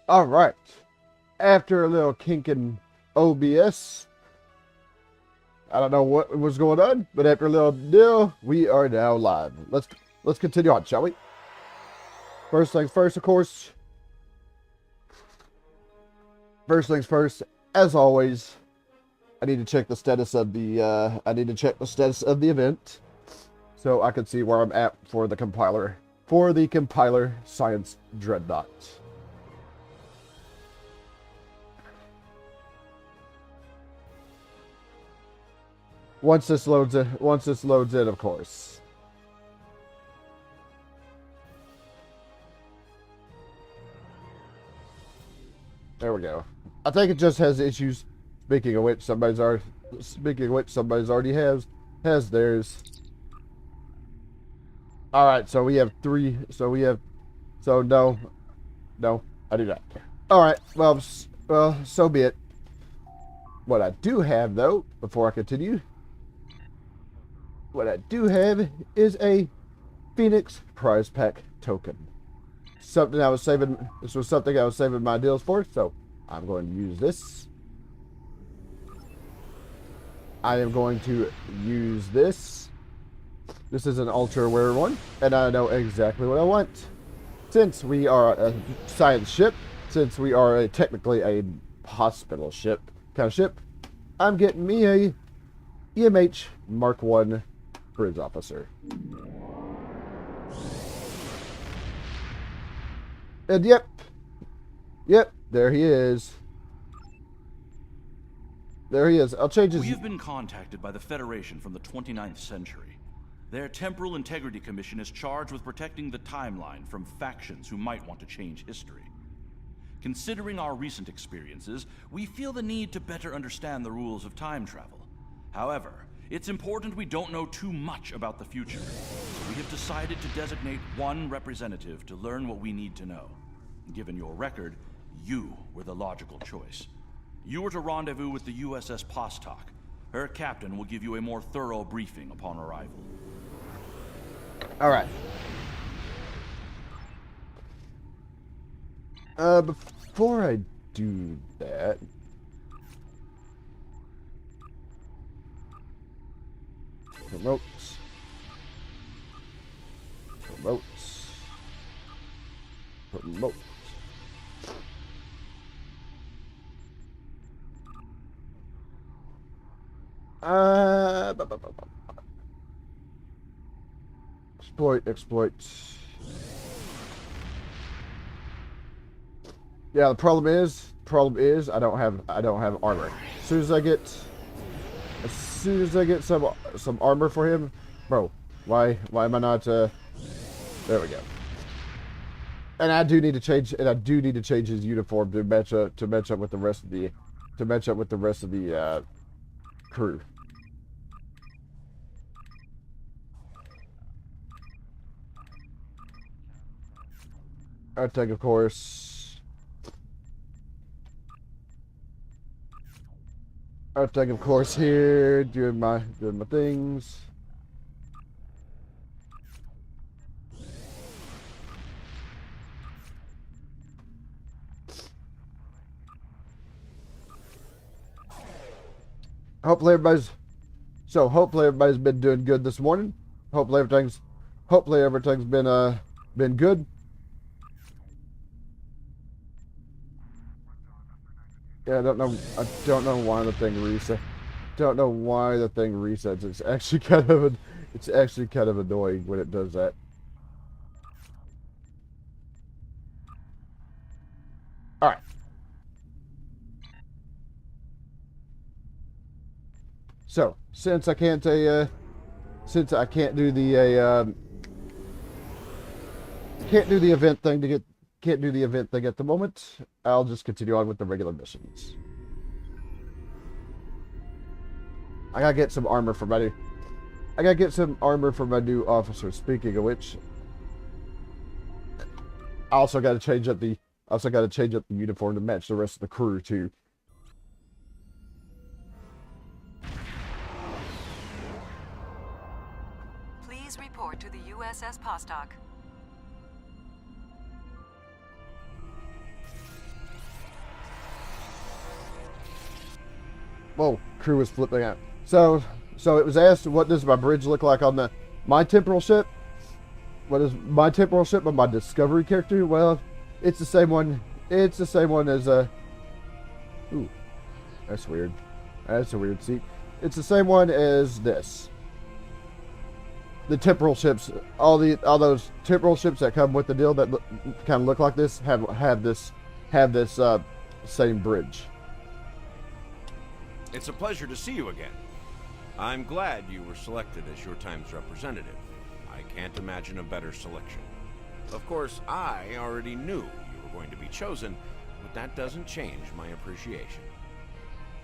All right. After a little kink in OBS, I don't know what was going on, but after a little deal, we are now live. Let's continue on, shall we? First things first, of course. First things first, as always, I need to check the status of the event, so I can see where I'm at for the compiler Science Dreadnought. Once this loads in, of course. There we go. I think it just has issues. Speaking of which, somebody's already has theirs. All right, so we have three. So no, I do not. All right, well, so be it. What I do have, though, before I continue, what I do have is a Phoenix Prize Pack token. Something I was saving. This was something I was saving my deals for, so I'm going to use this. I am going to use this. This is an ultra rare one, and I know exactly what I want. Since we are a science ship, since we are technically a hospital ship kind of ship, I'm getting me a EMH Mark I bridge officer. And yep, there he is. There he is. I'll change his... We have been contacted by the Federation from the 29th century. Their Temporal Integrity Commission is charged with protecting the timeline from factions who might want to change history. Considering our recent experiences, we feel the need to better understand the rules of time travel. However, it's important we don't know too much about the future. So we have decided to designate one representative to learn what we need to know. Given your record, you were the logical choice. You are to rendezvous with the USS Postok. Her captain will give you a more thorough briefing upon arrival. All right. Before I do that, promotes. Exploit. Yeah, the problem is I don't have armor. As soon as I get some armor for him, bro, why am I not there we go. And I do need to change his uniform to match up with the rest of the crew. I think, of course, here doing my things. Hopefully everybody's been doing good this morning. Hopefully everything's been good. Yeah, I don't know why the thing reset. Don't know why the thing resets. It's actually kind of annoying when it does that. All right. So, since I can't do the event thing at the moment, I'll just continue on with the regular missions. I gotta get some armor for my new officer. Speaking of which, I also gotta change up the uniform to match the rest of the crew too. Please report to the USS Postok. Whoa, crew was flipping out. So it was asked, what does my bridge look like on my temporal ship? What is my temporal ship on my Discovery character? Well, it's the same one. It's the same one as ooh, that's weird. That's a weird seat. It's the same one as this. The temporal ships, all those temporal ships that come with the deal that kind of look like this have this same bridge. It's a pleasure to see you again. I'm glad you were selected as your time's representative. I can't imagine a better selection. Of course, I already knew you were going to be chosen, but that doesn't change my appreciation.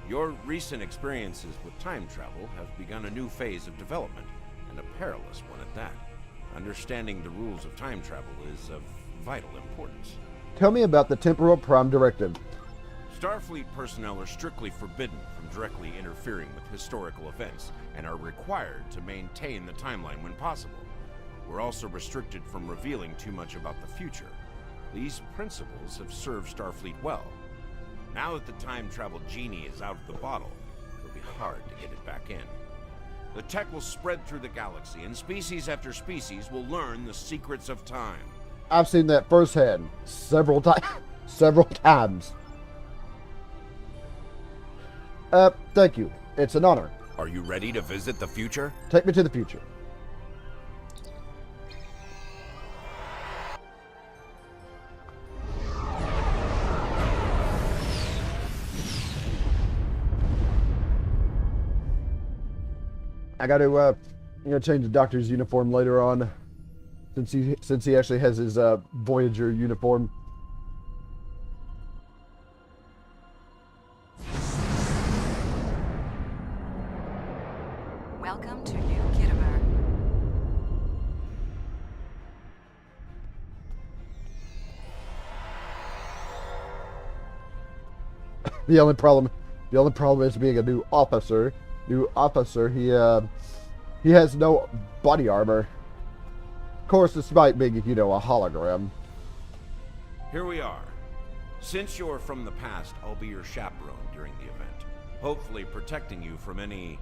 Your recent experiences with time travel have begun a new phase of development, and a perilous one at that. Understanding the rules of time travel is of vital importance. Tell me about the Temporal Prime Directive. Starfleet personnel are strictly forbidden from directly interfering with historical events and are required to maintain the timeline when possible. We're also restricted from revealing too much about the future. These principles have served Starfleet well. Now that the time travel genie is out of the bottle, it'll be hard to get it back in. The tech will spread through the galaxy, and species after species will learn the secrets of time. I've seen that firsthand several times. Thank you. It's an honor. Are you ready to visit the future? Take me to the future. I got to, change the doctor's uniform later on, since he actually has his Voyager uniform. Welcome to New Kittimer. The only problem is being a new officer. He has no body armor. Of course, despite being, a hologram. Here we are. Since you're from the past, I'll be your chaperone during the event, hopefully protecting you from any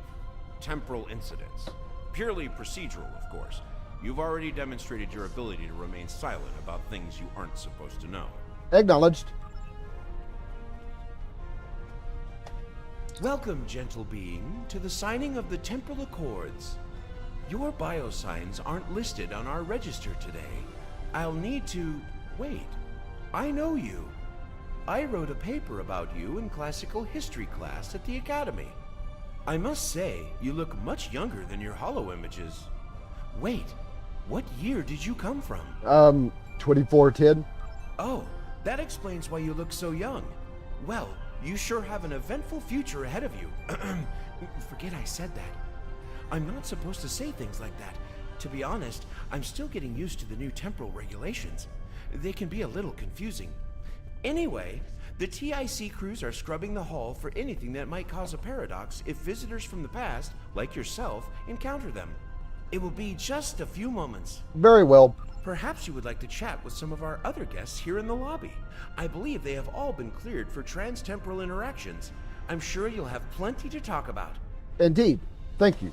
temporal incidents. Purely procedural, of course. You've already demonstrated your ability to remain silent about things you aren't supposed to know. Acknowledged. Welcome, gentle being, to the signing of the Temporal Accords. Your biosigns aren't listed on our register today. I'll need to... Wait, I know you. I wrote a paper about you in classical history class at the Academy. I must say, you look much younger than your holo images. Wait, what year did you come from? 2410. Oh, that explains why you look so young. Well, you sure have an eventful future ahead of you. Forget I said that. I'm not supposed to say things like that. To be honest, I'm still getting used to the new temporal regulations. They can be a little confusing. Anyway, the TIC crews are scrubbing the hall for anything that might cause a paradox if visitors from the past, like yourself, encounter them. It will be just a few moments. Very well. Perhaps you would like to chat with some of our other guests here in the lobby. I believe they have all been cleared for trans-temporal interactions. I'm sure you'll have plenty to talk about. Indeed. Thank you.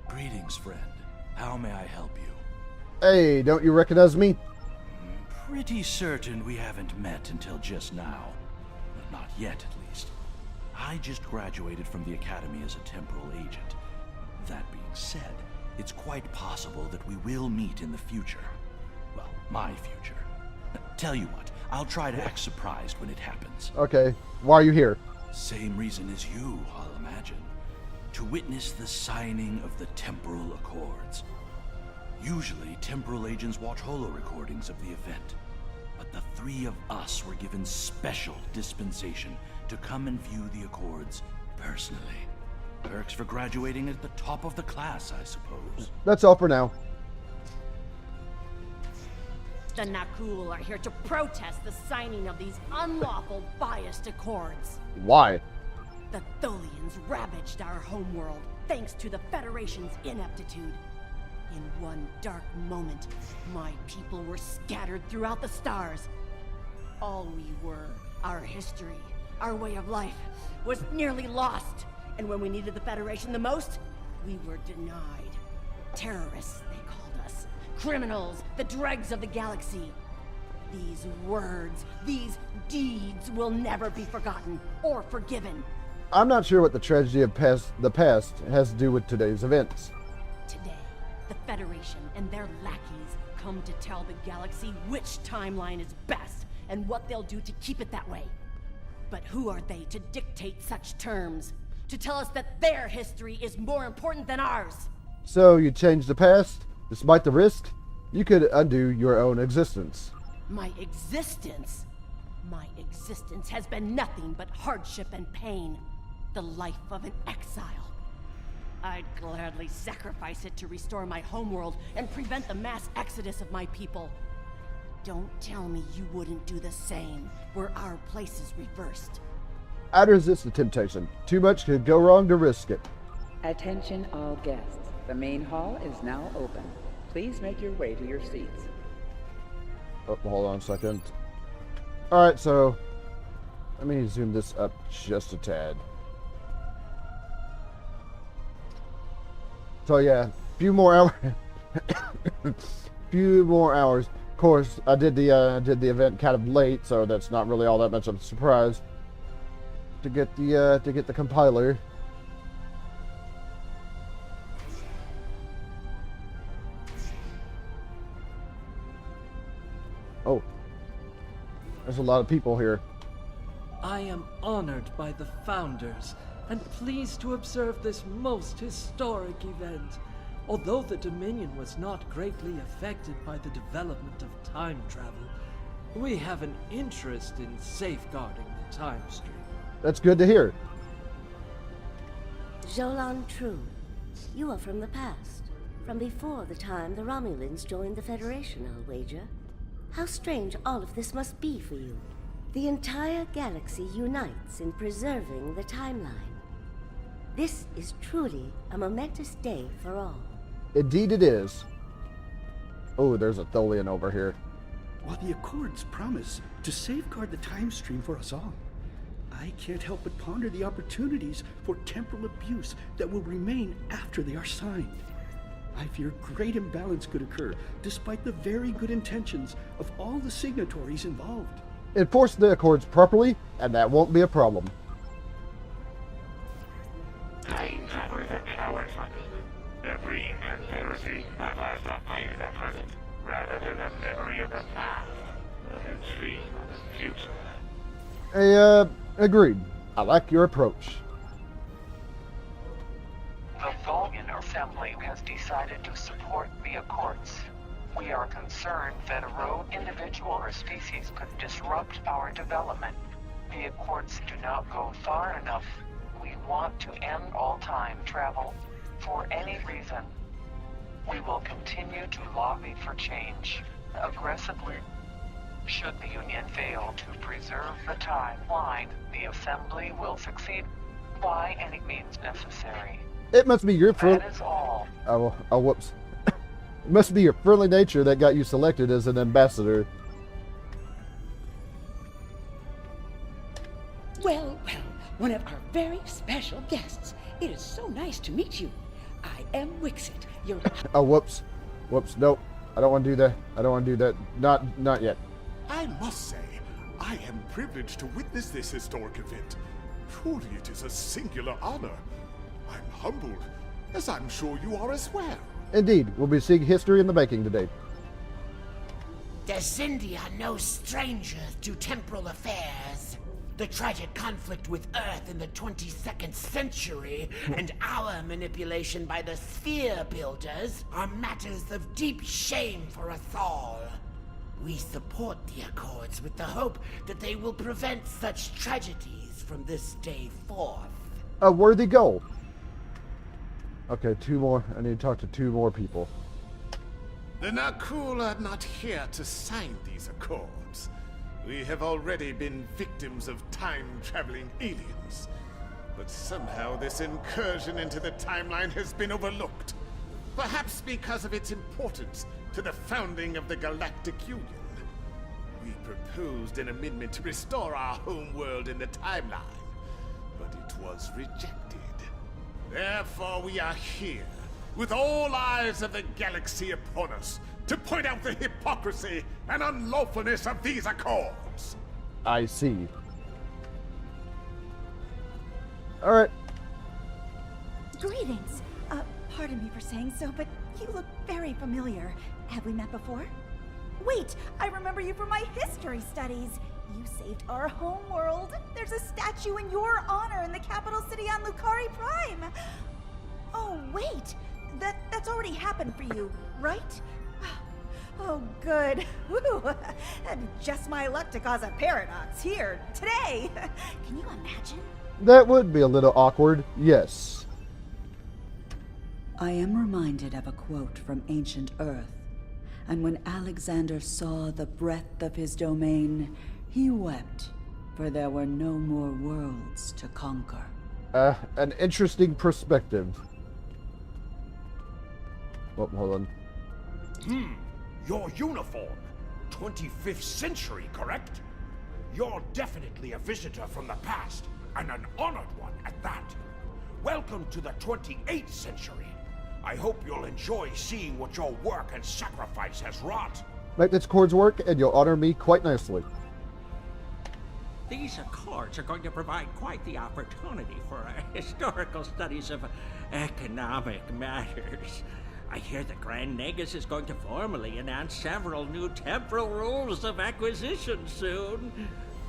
Greetings, friend. How may I help you? Hey, don't you recognize me? Pretty certain we haven't met until just now. Not yet, at least. I just graduated from the Academy as a temporal agent. That being said, it's quite possible that we will meet in the future. Well, my future. Tell you what, I'll try to act surprised when it happens. Okay. Why are you here? Same reason as you, I'll imagine. To witness the signing of the Temporal Accords. Usually, temporal agents watch holo recordings of the event. But the three of us were given special dispensation to come and view the Accords personally. Perks for graduating at the top of the class, I suppose. That's all for now. The Nakul are here to protest the signing of these unlawful, biased accords. Why? The Tholians ravaged our homeworld thanks to the Federation's ineptitude. In one dark moment, my people were scattered throughout the stars. All we were, Our history, our way of life, was nearly lost. And when we needed the Federation the most, we were denied. Terrorists, they called us. Criminals, the dregs of the galaxy. These words, these deeds will never be forgotten or forgiven. I'm not sure what the tragedy of the past has to do with today's events. Today, the Federation and their lackeys come to tell the galaxy which timeline is best and what they'll do to keep it that way. But who are they to dictate such terms? To tell us that their history is more important than ours? So you change the past, despite the risk? You could undo your own existence. My existence? My existence has been nothing but hardship and pain. The life of an exile. I'd gladly sacrifice it to restore my homeworld and prevent the mass exodus of my people. Don't tell me you wouldn't do the same, were our places reversed. I'd resist the temptation. Too much could go wrong to risk it. Attention all guests. The main hall is now open. Please make your way to your seats. Oh, hold on a second. Alright, so let me zoom this up just a tad. So yeah, few more hours. Few more hours. Of course, I did the event kind of late, so that's not really all that much of a surprise. To get the compiler. Oh, there's a lot of people here. I am honored by the founders and pleased to observe this most historic event. Although the Dominion was not greatly affected by the development of time travel, we have an interest in safeguarding the time stream. That's good to hear. Jolan True, you are from the past. From before the time the Romulans joined the Federation, I'll wager. How strange all of this must be for you. The entire galaxy unites in preserving the timeline. This is truly a momentous day for all. Indeed it is. Oh, there's a Tholian over here. While the Accords promise to safeguard the time stream for us all, I can't help but ponder the opportunities for temporal abuse that will remain after they are signed. I fear great imbalance could occur, despite the very good intentions of all the signatories involved. Enforce the Accords properly, and that won't be a problem. Time travelers are cowards, every conspiracy that lies up in the present, rather than the memory of the past, and dream of the future. Agreed. I like your approach. The Tholian Assembly has decided to support the Accords. We are concerned that a rogue individual or species could disrupt our development. The Accords do not go far enough. We want to end all time travel for any reason. We will continue to lobby for change aggressively. Should the Union fail to preserve the timeline, the Assembly will succeed by any means necessary. It must be your That is all. Oh, whoops. It must be your friendly nature that got you selected as an ambassador. Well, one of our very special guests. It is so nice to meet you. I am Wixit, your... Oh, whoops. Whoops, nope. I don't want to do that. I don't want to do that. Not yet. I must say, I am privileged to witness this historic event. Truly, it is a singular honor. I'm humbled, as I'm sure you are as well. Indeed, we'll be seeing history in the making today. The Xindi are no strangers to temporal affairs. The tragic conflict with Earth in the 22nd century and our manipulation by the Sphere Builders are matters of deep shame for us all. We support the Accords with the hope that they will prevent such tragedies from this day forth. A worthy goal. Okay, two more. I need to talk to two more people. The Nakul are not here to sign these accords. We have already been victims of time-traveling aliens. But somehow this incursion into the timeline has been overlooked. Perhaps because of its importance to the founding of the Galactic Union. We proposed an amendment to restore our home world in the timeline, but it was rejected. Therefore, we are here, with all eyes of the galaxy upon us, to point out the hypocrisy and unlawfulness of these accords. I see. Alright. Greetings. Pardon me for saying so, but you look very familiar. Have we met before? Wait, I remember you from my history studies. You saved our home world. There's a statue in your honor in the capital city on Lucari Prime. Oh, wait. That's already happened for you, right? Oh, good. Woo! Just my luck to cause a paradox here, today. Can you imagine? That would be a little awkward, yes. I am reminded of a quote from ancient Earth. And when Alexander saw the breadth of his domain, he wept, for there were no more worlds to conquer. An interesting perspective. Oh, hold on. Your uniform. 25th century, correct? You're definitely a visitor from the past, and an honored one at that. Welcome to the 28th century. I hope you'll enjoy seeing what your work and sacrifice has wrought. Make this Accords work, and you'll honor me quite nicely. These Accords are going to provide quite the opportunity for historical studies of economic matters. I hear the Grand Nagus is going to formally announce several new temporal rules of acquisition soon.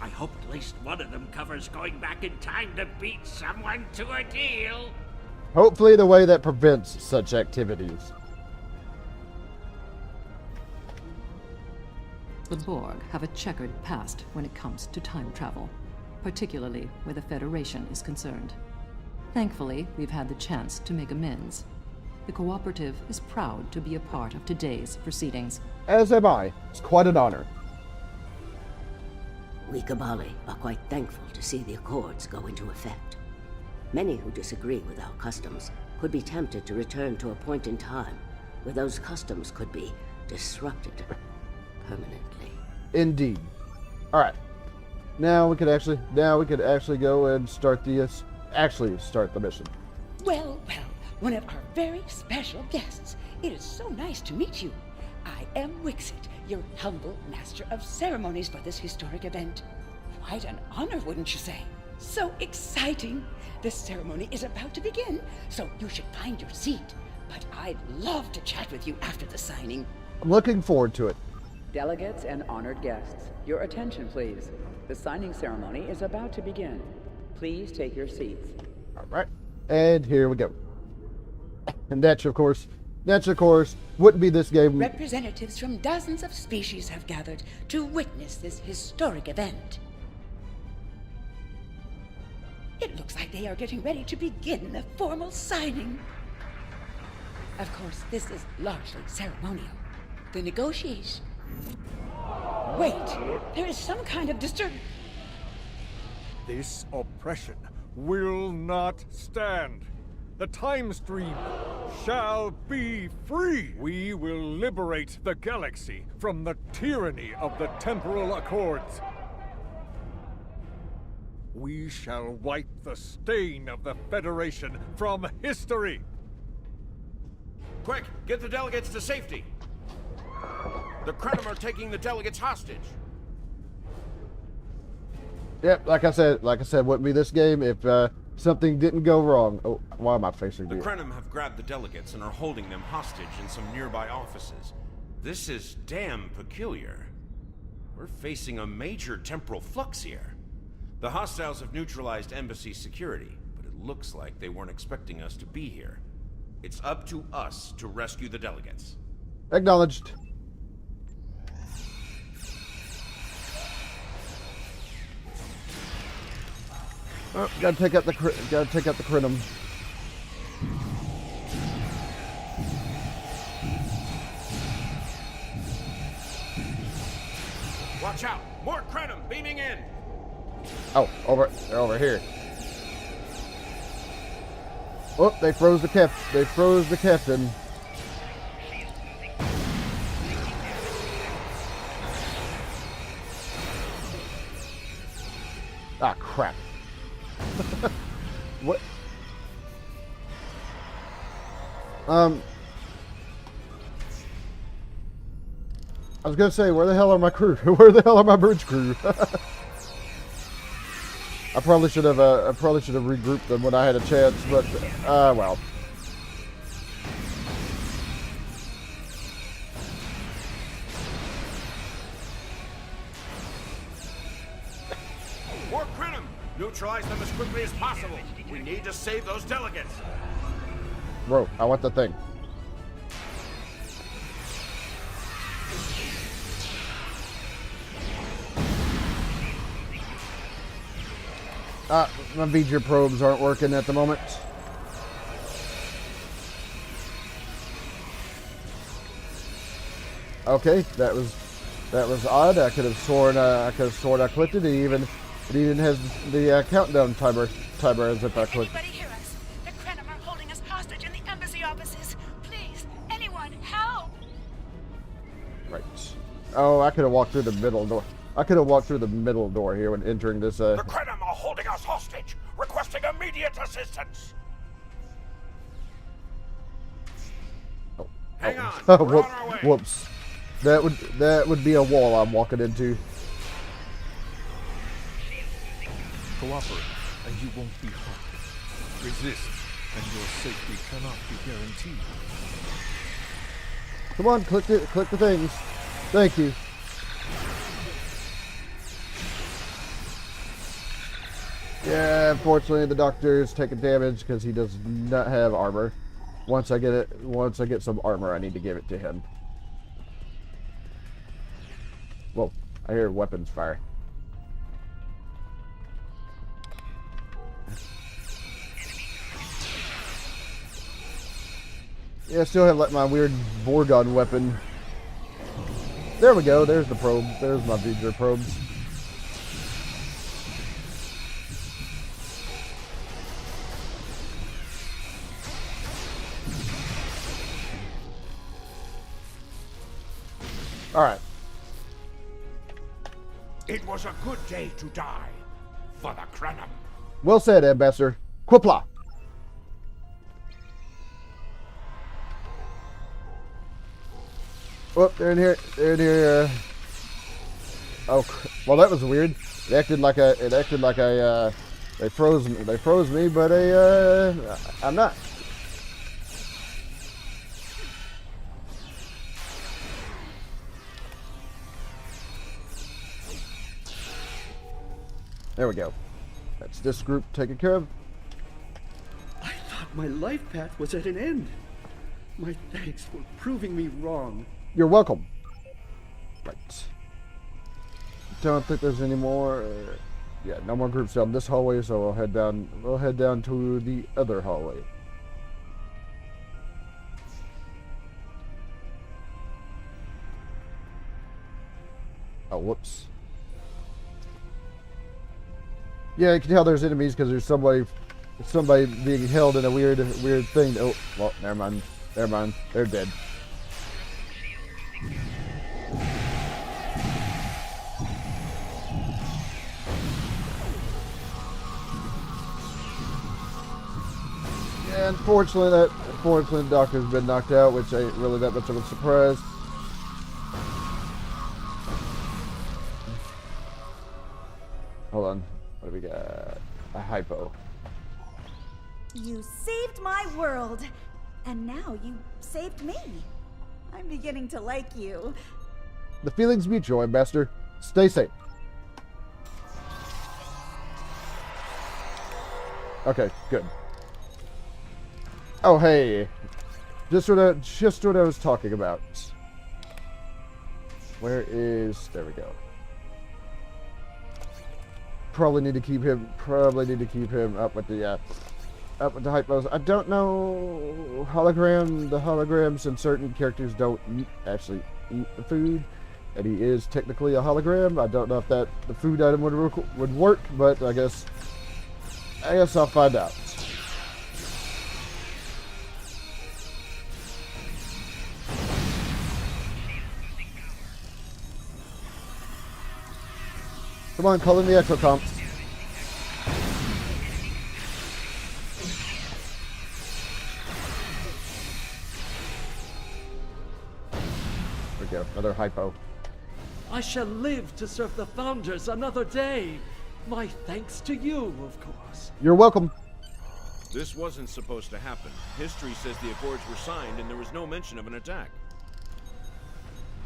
I hope at least one of them covers going back in time to beat someone to a deal. Hopefully the way that prevents such activities. The Borg have a checkered past when it comes to time travel, particularly where the Federation is concerned. Thankfully, we've had the chance to make amends. The Cooperative is proud to be a part of today's proceedings. As am I. It's quite an honor. We Kabali are quite thankful to see the Accords go into effect. Many who disagree with our customs could be tempted to return to a point in time where those customs could be disrupted permanently. Indeed. Alright. Now we could actually go and start the start the mission. Well, one of our very special guests. It is so nice to meet you. I am Wixit, your humble master of ceremonies for this historic event. Quite an honor, wouldn't you say? So exciting! This ceremony is about to begin, so you should find your seat. But I'd love to chat with you after the signing. I'm looking forward to it. Delegates and honored guests, your attention please. The signing ceremony is about to begin. Please take your seats. Alright, and here we go. And that, of course, wouldn't be this game. Representatives from dozens of species have gathered to witness this historic event. It looks like they are getting ready to begin the formal signing. Of course, this is largely ceremonial. The negotiation... Wait, there is some kind of disturbance. This oppression will not stand. The time stream shall be free. We will liberate the galaxy from the tyranny of the Temporal Accords. We shall wipe the stain of the Federation from history. Quick, get the delegates to safety. The Krenim are taking the delegates hostage. Yep, like I said, wouldn't be this game if something didn't go wrong. Oh, why am I facing The you? Krenim have grabbed the delegates and are holding them hostage in some nearby offices. This is damn peculiar. We're facing a major temporal flux here. The hostiles have neutralized embassy security, but it looks like they weren't expecting us to be here. It's up to us to rescue the delegates. Acknowledged. Oh, gotta take out the Krenim. Watch out! More Krenim beaming in! Oh, they're over here. Oh, they froze the captain. Ah, crap. What? I was gonna say, where the hell are my crew? Where the hell are my bridge crew? I probably should have regrouped them when I had a chance, but well. More Krenim! Neutralize them as quickly as possible. We need to save those delegates. Bro, I want the thing. My V'ger probes aren't working at the moment. Okay, that was odd. I could have sworn I clicked it. It even has the countdown timer as if I clicked. Anybody hear us? The Krenim are holding us hostage in the embassy offices. Please, anyone, help! Right. Oh, I could have walked through the middle door. I could have walked through the middle door here when entering this. The Krenim are holding us hostage, requesting immediate assistance. Hang on, Oh, we're on our way. whoops. That would be a wall I'm walking into. Cooperate, and you won't be harmed. Resist, and your safety cannot be guaranteed. Come on, click the things. Thank you. Yeah, unfortunately the doctor is taking damage because he does not have armor. Once I get some armor, I need to give it to him. Whoa, I hear weapons fire. Yeah, I still have like my weird Vorgon weapon. There we go, there's the probe. There's my V'ger probes. Alright. It was a good day to die for the Krenim. Well said, Ambassador. Qupla. Oh, they're in here. They're in here. Oh, well, that was weird. It acted like I. They froze me. They froze me, but I'm not. There we go. That's this group taken care of. I thought my life path was at an end. My thanks for proving me wrong. You're welcome. Right. Don't think there's any more. Yeah, no more groups down this hallway, so we'll head down. We'll head down to the other hallway. Oh, whoops. Yeah, you can tell there's enemies because there's somebody being held in a weird thing. Oh, well, never mind. Never mind. They're dead. Yeah, unfortunately, the doctor's been knocked out, which ain't really that much of a surprise. Hold on. What do we got? A hypo. You saved my world, and now you saved me. I'm beginning to like you. The feeling's mutual, Ambassador. Stay safe. Okay, good. Oh, hey. Just what I was talking about. Where is... There we go. Probably need to keep him up with the hypos. I don't know the holograms and certain characters don't actually eat the food, and he is technically a hologram. I don't know if the food item would work, but I guess I'll find out. Come on, call in the exocomps. another hypo. I shall live to serve the Founders another day. My thanks to you, of course. You're welcome. This wasn't supposed to happen. History says the Accords were signed and there was no mention of an attack.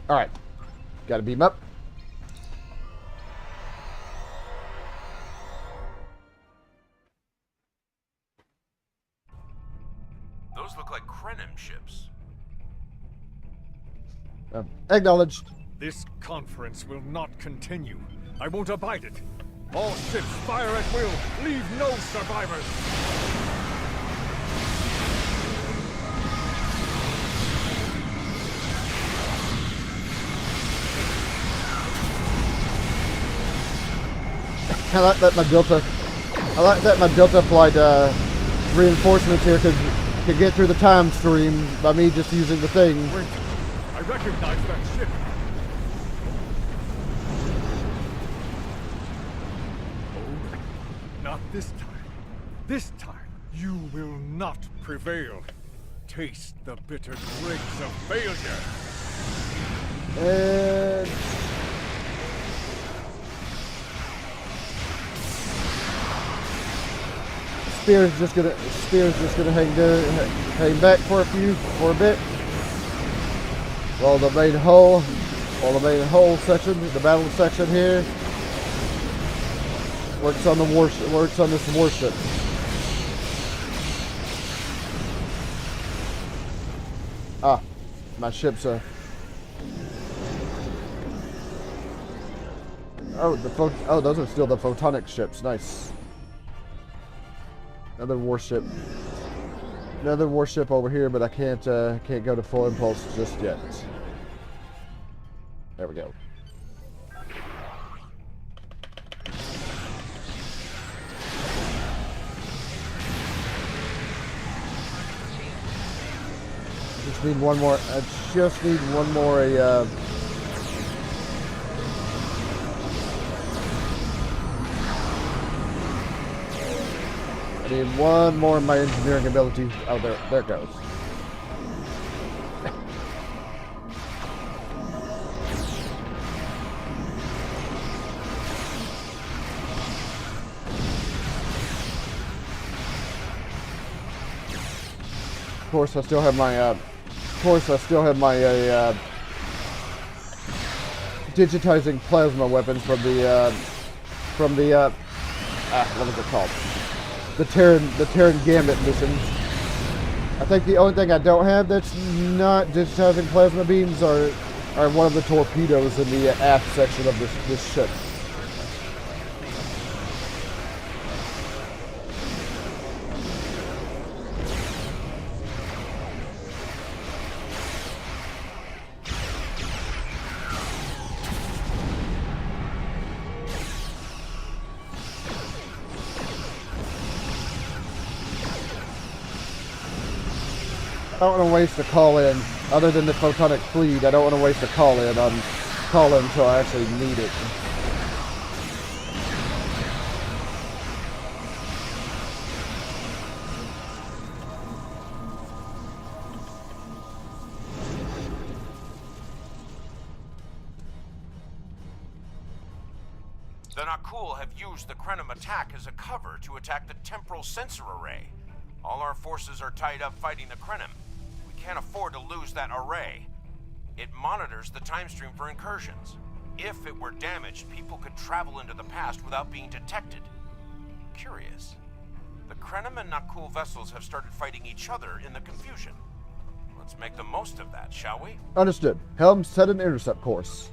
Alright. Gotta beam up. Those look like Krenim ships. Acknowledged. This conference will not continue. I won't abide it. All ships fire at will. Leave no survivors. I like that my Delta flight reinforcements here could get through the time stream by me just using the thing. Wait, I recognize that ship. Oh, not this time. This time, you will not prevail. Taste the bitter dregs of failure. And Spear's just gonna hang back for a bit. While the main hull section, the battle section here, works on this warship. Ah, my ships are. Oh, those are still the photonic ships. Nice. Another warship over here, but I can't go to full impulse just yet. There we go. Just need one more. I just need one more. I need one more of my engineering ability. Oh, there it goes. Of course, I still have my digitizing plasma weapon from the what was it called? The Terran Gambit missions. I think the only thing I don't have that's not digitizing plasma beams are one of the torpedoes in the aft section of this ship. I don't want to waste a call-in, other than the photonic fleet. I don't want to waste a call-in until I actually need it. The Nakul have used the Krenim attack as a cover to attack the Temporal sensor array. All our forces are tied up fighting the Krenim. We can't afford to lose that array. It monitors the time stream for incursions. If it were damaged, people could travel into the past without being detected. Curious. The Krenim and Nakul vessels have started fighting each other in the confusion. Let's make the most of that, shall we? Understood. Helm, set an intercept course.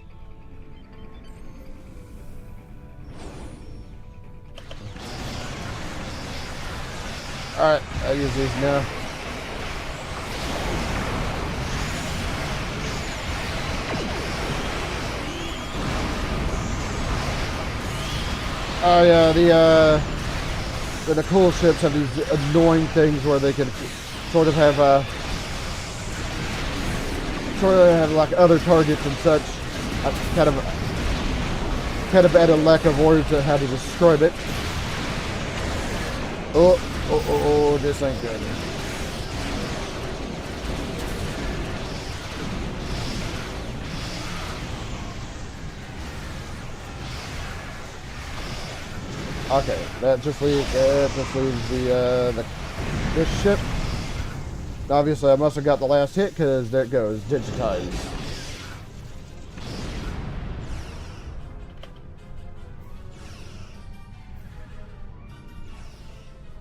Alright, I use these now. Oh yeah, the cool ships have these annoying things where they can sort of have like other targets and such. I kind of at a lack of words on how to describe it. Oh, this ain't good. Okay, that just leaves the this ship. Obviously, I must have got the last hit because there it goes, digitize.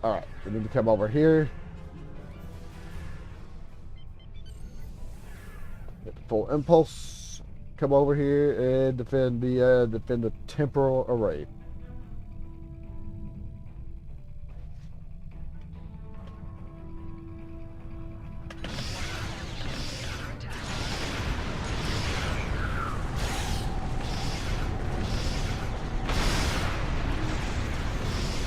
All right, we need to come over here. Get the full impulse. Come over here and defend the temporal array.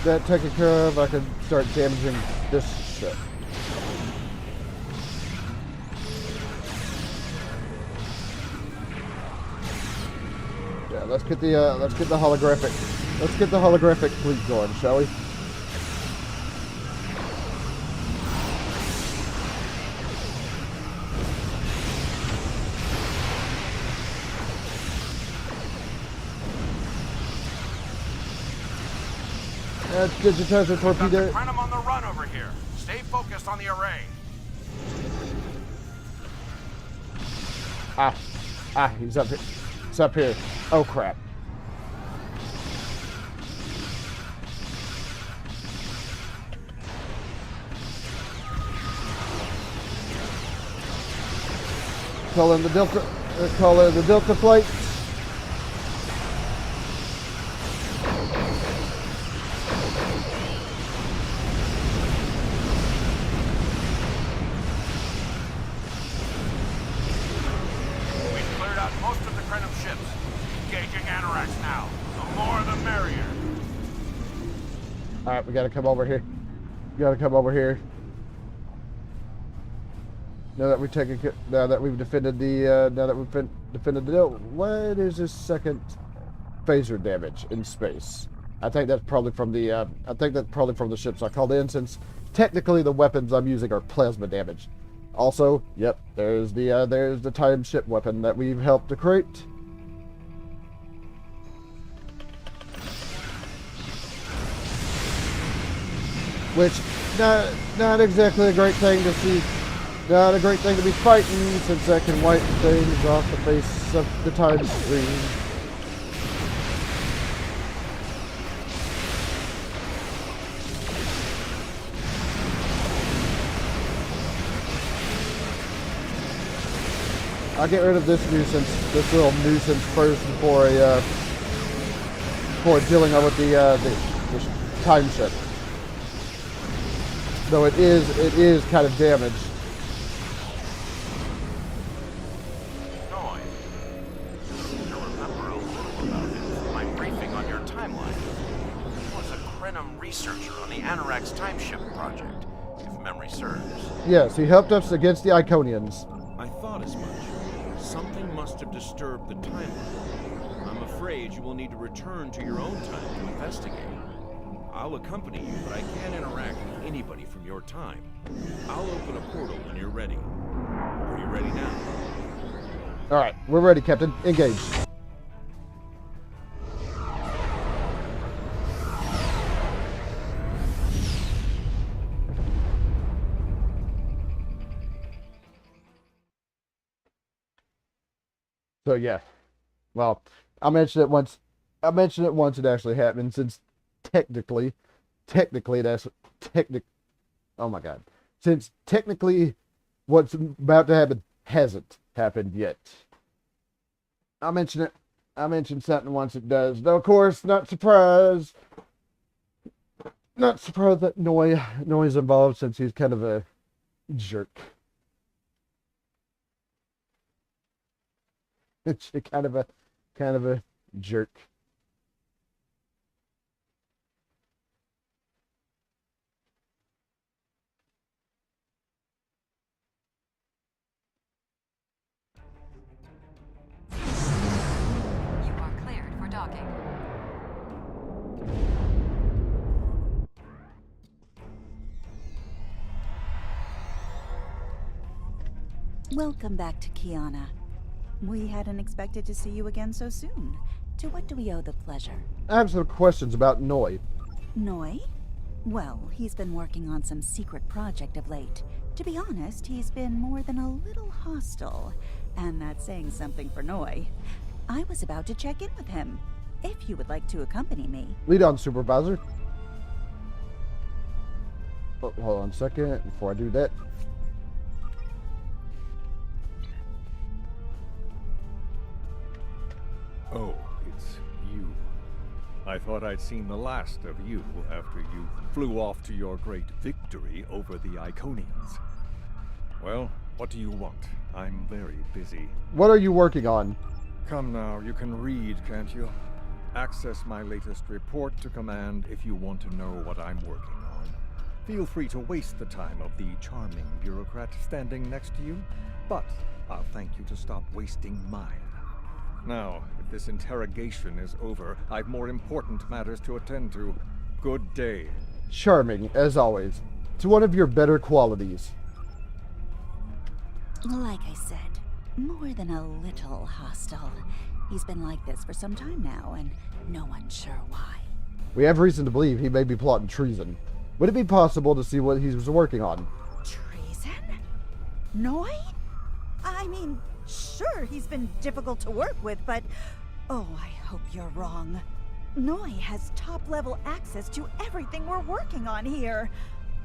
That taken care of, I can start damaging this ship. Yeah, let's get the holographic fleet going, shall we? That's digitizer torpedo. Got the Krenim on the run over here. Stay focused on the array. He's up here. It's up here. Oh crap. Call in the Delta flight. Alright, we gotta come over here. Now that we've defended the what is this second phaser damage in space? I think that's probably from the ships I called in, since technically the weapons I'm using are plasma damage. Also, yep, there's the time ship weapon that we've helped to create. Which, not exactly a great thing to see. Not a great thing to be fighting, since that can wipe things off the face of the time stream. I'll get rid of this little nuisance first before dealing with the time ship. Though it is kind of damaged. Noy, you remember a little about it. My briefing on your timeline. He was a Krenim researcher on the Anorak's timeship project, if memory serves. Yes, he helped us against the Iconians. I thought as much. Something must have disturbed the timeline. I'm afraid you will need to return to your own time to investigate. I'll accompany you, but I can't interact with anybody from your time. I'll open a portal when you're ready. Are you ready now? Alright, we're ready, Captain. Engage. So yeah. Well, I mentioned it once it actually happened, since technically what's about to happen hasn't happened yet. I mentioned something once it does, though of course not surprised that Noy's involved, since he's kind of a jerk. It's kind of a jerk. Docking. Welcome back to Kiana. We hadn't expected to see you again so soon. To what do we owe the pleasure? I have some questions about Noy. Noi? Well, he's been working on some secret project of late. To be honest, he's been more than a little hostile. And that's saying something for Noi. I was about to check in with him, if you would like to accompany me. Lead on, Supervisor. Oh, hold on a second before I do that. Oh, it's you. I thought I'd seen the last of you after you flew off to your great victory over the Iconians. Well, what do you want? I'm very busy. What are you working on? Come now, you can read, can't you? Access my latest report to command if you want to know what I'm working on. Feel free to waste the time of the charming bureaucrat standing next to you, but I'll thank you to stop wasting mine. Now, if this interrogation is over, I've more important matters to attend to. Good day. Charming, as always. It's one of your better qualities. Like I said, more than a little hostile. He's been like this for some time now, and no one's sure why. We have reason to believe he may be plotting treason. Would it be possible to see what he was working on? Treason? Noi? I mean, sure, he's been difficult to work with, but... Oh, I hope you're wrong. Noi has top-level access to everything we're working on here.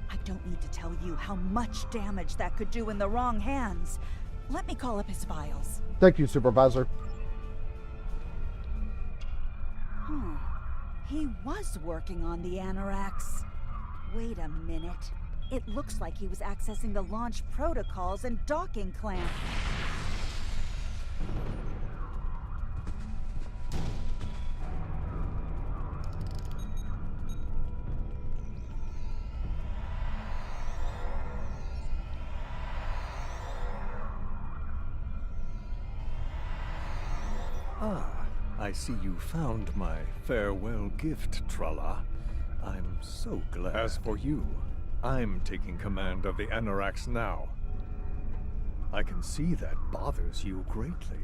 I don't need to tell you how much damage that could do in the wrong hands. Let me call up his files. Thank you, Supervisor. He was working on the Anoraks. Wait a minute. It looks like he was accessing the launch protocols and docking clamp. I see you found my farewell gift, Tralla. I'm so glad. As for you, I'm taking command of the Anoraks now. I can see that bothers you greatly.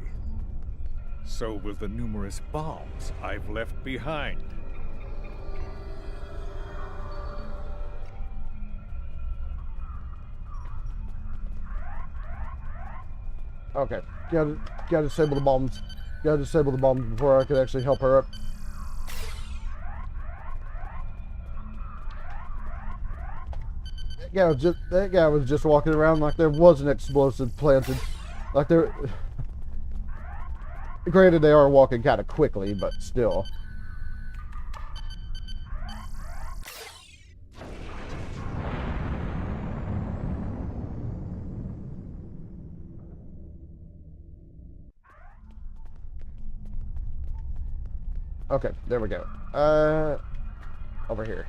So will the numerous bombs I've left behind. Okay, gotta disable the bombs. Gotta disable the bombs before I could actually help her up. That guy was just walking around like there was an explosive planted. Like there... Granted, they are walking kind of quickly, but still. Okay, there we go. Over here.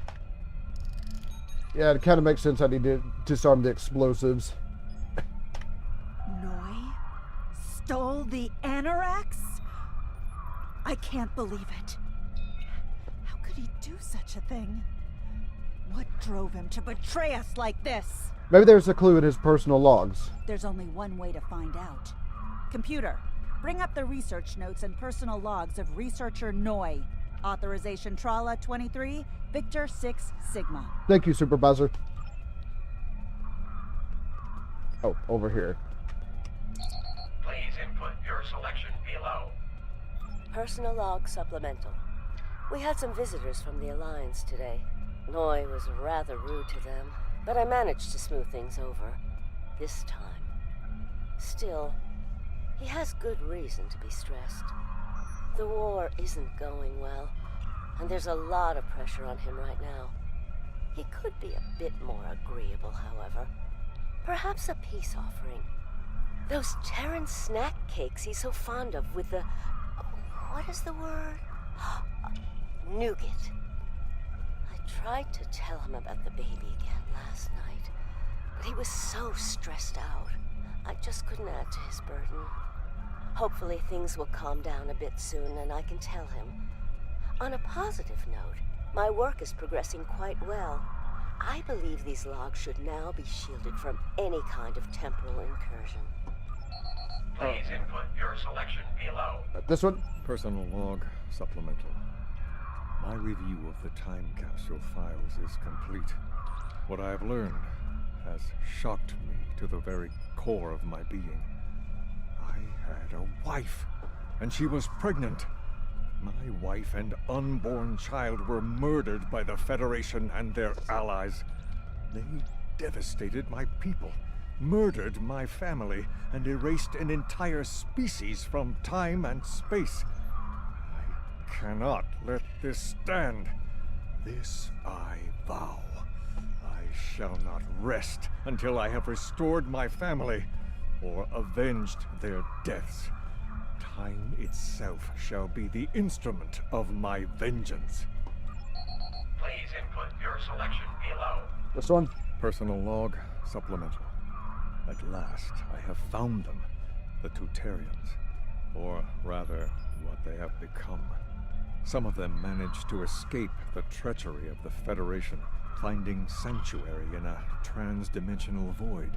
Yeah, it kind of makes sense I need to disarm the explosives. Noi stole the Anoraks? I can't believe it. How could he do such a thing? What drove him to betray us like this? Maybe there's a clue in his personal logs. There's only one way to find out. Computer, bring up the research notes and personal logs of researcher Noi. Authorization Tralla 23, Victor 6 Sigma. Thank you, Supervisor. Oh, over here. Please input your selection below. Personal log supplemental. We had some visitors from the Alliance today. Noi was rather rude to them, but I managed to smooth things over. This time. Still, he has good reason to be stressed. The war isn't going well, and there's a lot of pressure on him right now. He could be a bit more agreeable, however. Perhaps a peace offering. Those Terran snack cakes he's so fond of with the... what is the word? Nougat. I tried to tell him about the baby again last night, but he was so stressed out. I just couldn't add to his burden. Hopefully things will calm down a bit soon and I can tell him. On a positive note, my work is progressing quite well. I believe these logs should now be shielded from any kind of temporal incursion. Please input your selection below. This one? Personal log supplemental. My review of the time capsule files is complete. What I have learned has shocked me to the very core of my being. I had a wife, and she was pregnant. My wife and unborn child were murdered by the Federation and their allies. They devastated my people, murdered my family, and erased an entire species from time and space. I cannot let this stand. This I vow. I shall not rest until I have restored my family or avenged their deaths. Time itself shall be the instrument of my vengeance. Please input your selection below. This one? Personal log, supplemental. At last, I have found them, the Tutarians. Or rather, what they have become. Some of them managed to escape the treachery of the Federation, finding sanctuary in a trans-dimensional void.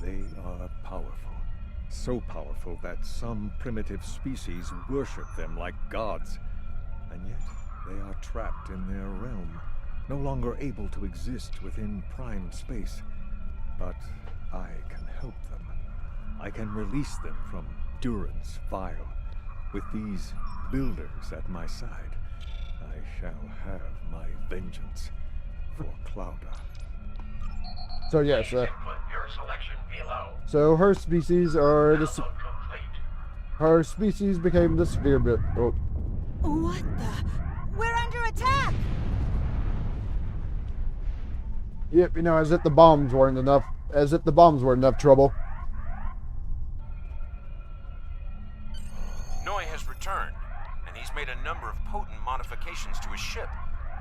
They are powerful. So powerful that some primitive species worship them like gods. And yet, they are trapped in their realm, no longer able to exist within prime space. But I can help them. I can release them from Duran's vial. With these builders at my side, I shall have my vengeance for Clouda. So yes, Input your selection below. so her species are the her species became the sphere bit. Oh, What the? We're under attack! yep, you know, as if the bombs weren't enough. As if the bombs were enough trouble. Noi has returned, and he's made a number of potent modifications to his ship.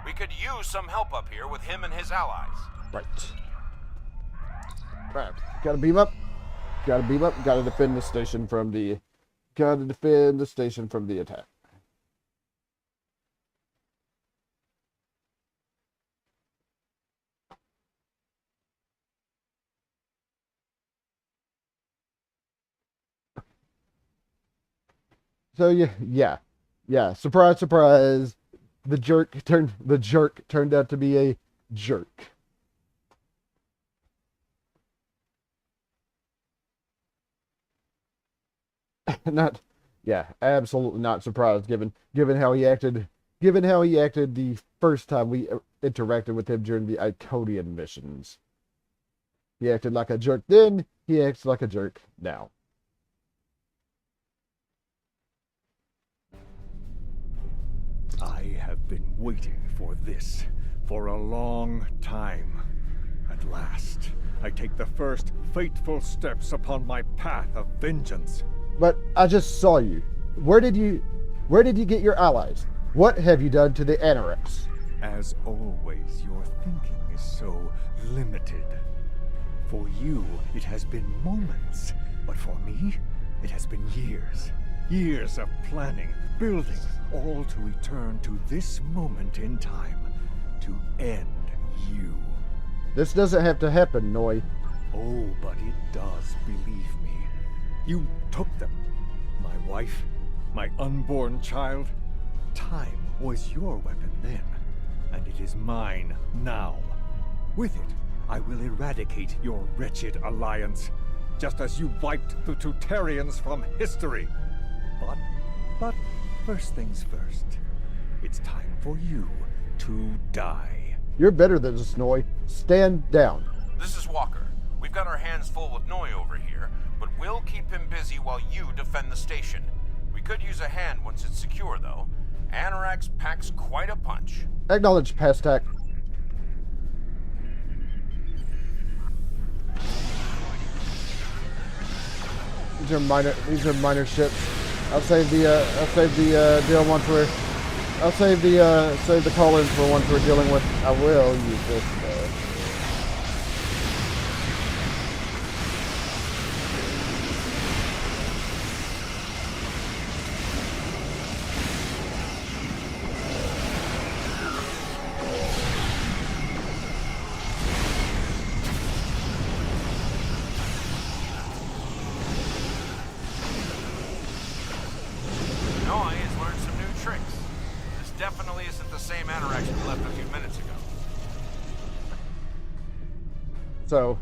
We could use some help up here with him and his allies. Right. Right. Gotta beam up. Gotta beam up. Gotta defend the station from the. Gotta defend the station from the attack. So yeah. Surprise, surprise. The jerk turned out to be a jerk. Absolutely not surprised given how he acted the first time we interacted with him during the Iconian missions. He acted like a jerk then, he acts like a jerk now. I have been waiting for this for a long time. At last, I take the first fateful steps upon my path of vengeance. But I just saw you. Where did you get your allies? What have you done to the Anorex? As always, your thinking is so limited. For you, it has been moments. But for me, it has been years. Years of planning, building, all to return to this moment in time. To end you. This doesn't have to happen, Noi. Oh, but it does, believe me. You took them. My wife, my unborn child. Time was your weapon then, and it is mine now. With it, I will eradicate your wretched alliance, just as you wiped the Tutarians from history. But first things first. It's time for you to die. You're better than this, Noi. Stand down. This is Walker. We've got our hands full with Noi over here, but we'll keep him busy while you defend the station. We could use a hand once it's secure, though. Anorax packs quite a punch. Acknowledge, Pastak. These are minor ships. I'll save the deal once we're. I'll save the call-ins for once we're dealing with. I will use this. definitely isn't the same Anorax we left a few minutes ago. So.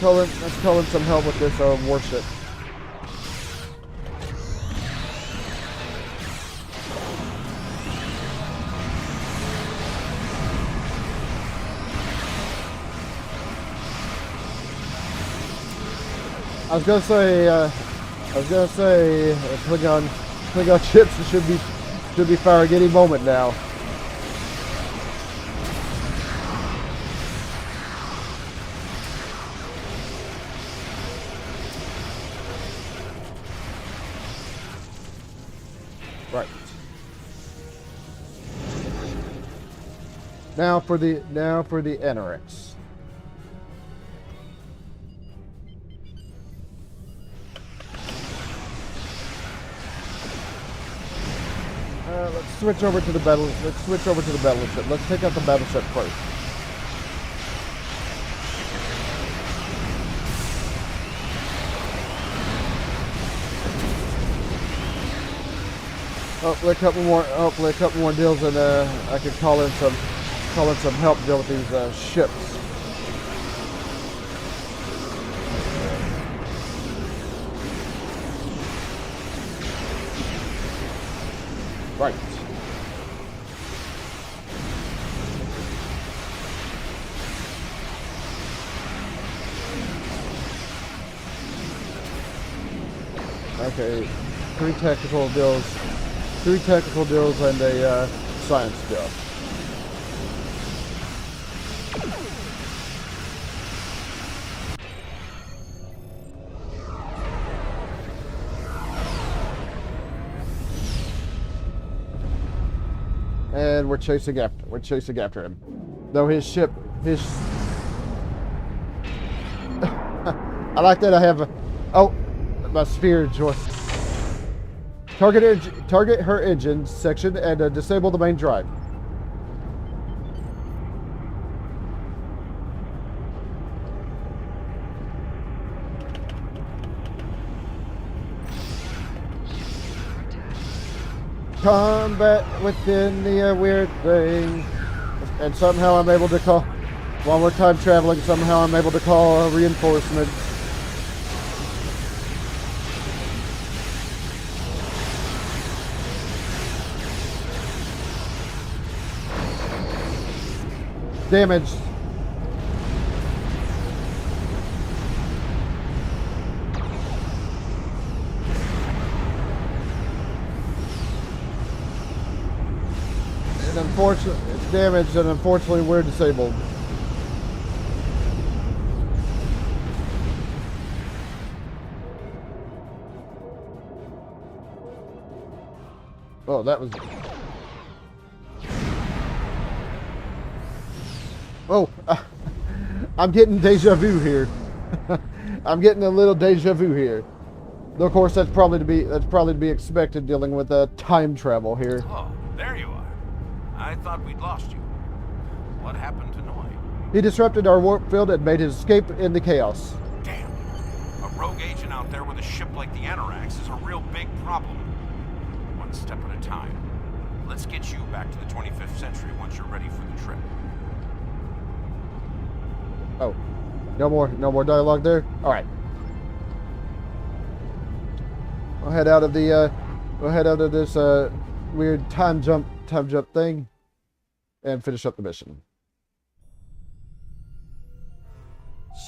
Let's call in some help with this warship. I was gonna say, Klingon ships should be firing any moment now. Right. Now for the Anorax. Let's switch over to the battle. Let's switch over to the battleship. Let's take out the battleship first. Hopefully a couple more deals, and I can call in some help deal with these ships. Right. Okay, three technical deals and a science deal. And we're chasing after him. Though his ship, I like that I have my sphere joy. Target her engine section and disable the main drive. Combat within the weird thing. And somehow I'm able to call, while we're time traveling, somehow I'm able to call reinforcements. Damaged. And unfortunately, it's damaged, and unfortunately, we're disabled. Oh, that was. Oh, I'm getting deja vu here. I'm getting a little deja vu here. Though, of course, that's probably to be expected dealing with time travel here. Oh, there you are. I thought we'd lost you. What happened to Noi? He disrupted our warp field and made his escape in the chaos. Damn. A rogue agent out there with a ship like the Anorax is a real big problem. One step at a time. Let's get you back to the 25th century once you're ready for the trip. Oh, no more dialogue there. All right. We'll head out of this weird time jump thing, and finish up the mission.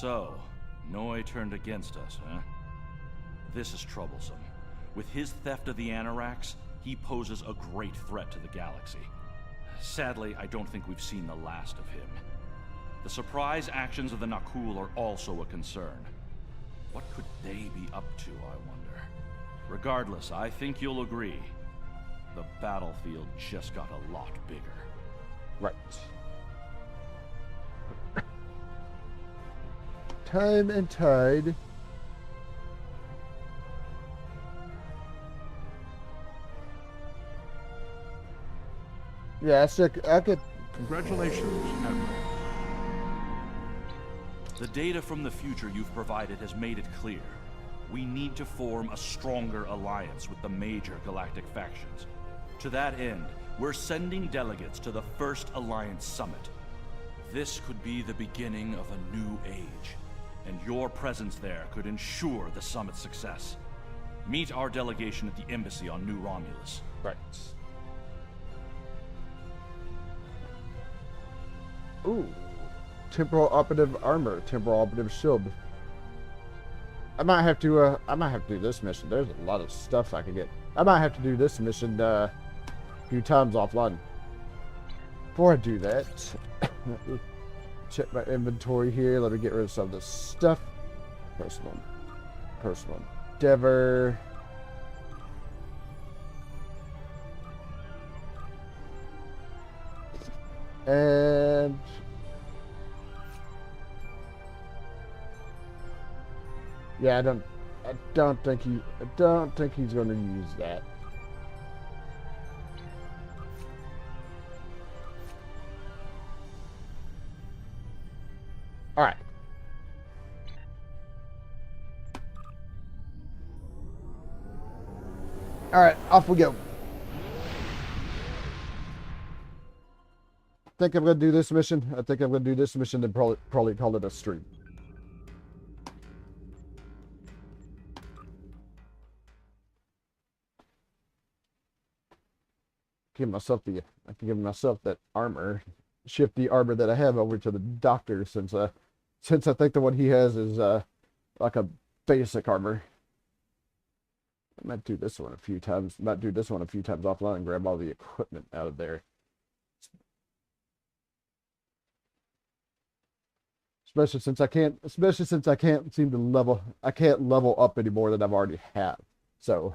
So, Noi turned against us, huh? This is troublesome. With his theft of the Anorax, he poses a great threat to the galaxy. Sadly, I don't think we've seen the last of him. The surprise actions of the Nakul are also a concern. What could they be up to, I wonder? Regardless, I think you'll agree. The battlefield just got a lot bigger. Right. Time and tide. Yeah, I could. Congratulations, Admiral. The data from the future you've provided has made it clear. We need to form a stronger alliance with the major galactic factions. To that end, we're sending delegates to the first Alliance Summit. This could be the beginning of a new age, and your presence there could ensure the summit's success. Meet our delegation at the embassy on New Romulus. Right. Ooh. Temporal operative armor, temporal operative shield. I might have to do this mission. There's a lot of stuff I could get. I might have to do this mission a few times offline. Before I do that, check my inventory here. Let me get rid of some of this stuff. Personal endeavor. And yeah, I don't think he's going to use that. All right. All right, off we go. I think I'm going to do this mission. And probably call it a stream. I can give myself that armor. Shift the armor that I have over to the doctor since I think the one he has is like a basic armor. I might do this one a few times. Offline and grab all the equipment out of there. Especially since I can't seem to level up any more than I've already have. So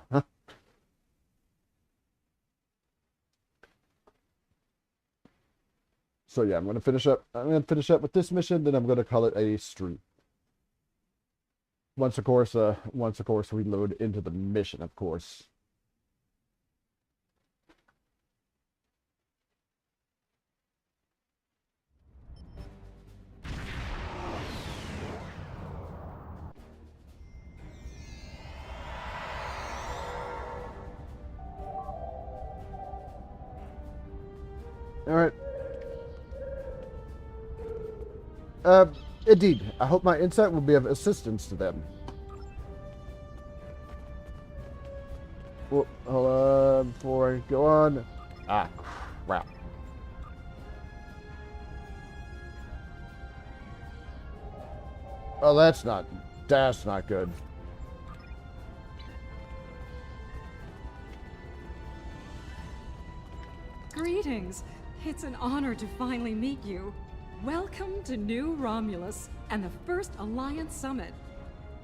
So yeah, I'm gonna finish up with this mission, then I'm gonna call it a stream. Once of course we load into the mission, of course. All right. Indeed. I hope my insight will be of assistance to them. Well, hold on before I go on. Ah, crap. Oh, that's not good. Greetings. It's an honor to finally meet you. Welcome to New Romulus and the first Alliance Summit.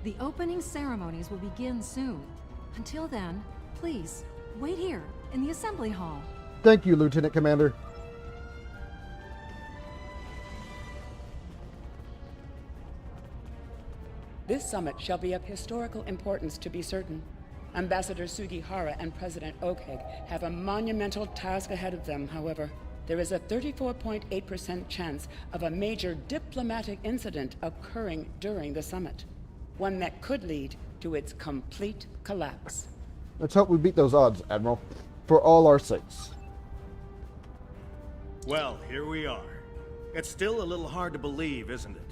The opening ceremonies will begin soon. Until then, please, wait here in the assembly hall. Thank you, Lieutenant Commander. This summit shall be of historical importance, to be certain. Ambassador Sugihara and President Oakegg have a monumental task ahead of them, however. There is a 34.8% chance of a major diplomatic incident occurring during the summit. One that could lead to its complete collapse. Let's hope we beat those odds, Admiral. For all our sakes. Well, here we are. It's still a little hard to believe, isn't it?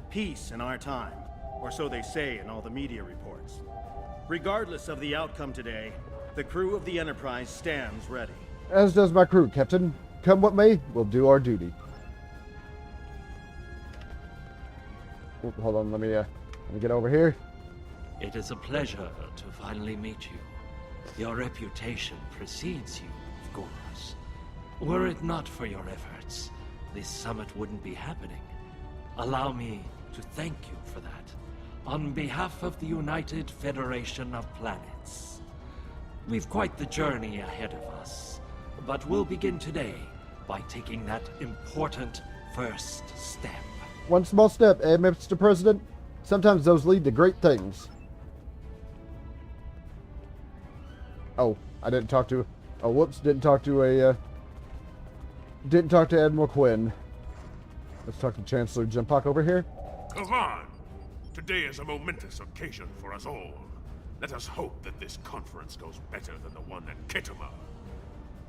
Peace in our time, or so they say in all the media reports. Regardless of the outcome today, the crew of the Enterprise stands ready. As does my crew, Captain. Come what may, we'll do our duty. Oh, hold on, let me get over here. It is a pleasure to finally meet you. Your reputation precedes you, of course. Were it not for your efforts, this summit wouldn't be happening. Allow me to thank you for that, on behalf of the United Federation of Planets. We've quite the journey ahead of us, but we'll begin today by taking that important first step. One small step, eh, Mr. President? Sometimes those lead to great things. Oh, I didn't talk to... Oh, whoops, didn't talk to Admiral Quinn. Let's talk to Chancellor Jimpock over here. Come on! Today is a momentous occasion for us all. Let us hope that this conference goes better than the one at Kittima.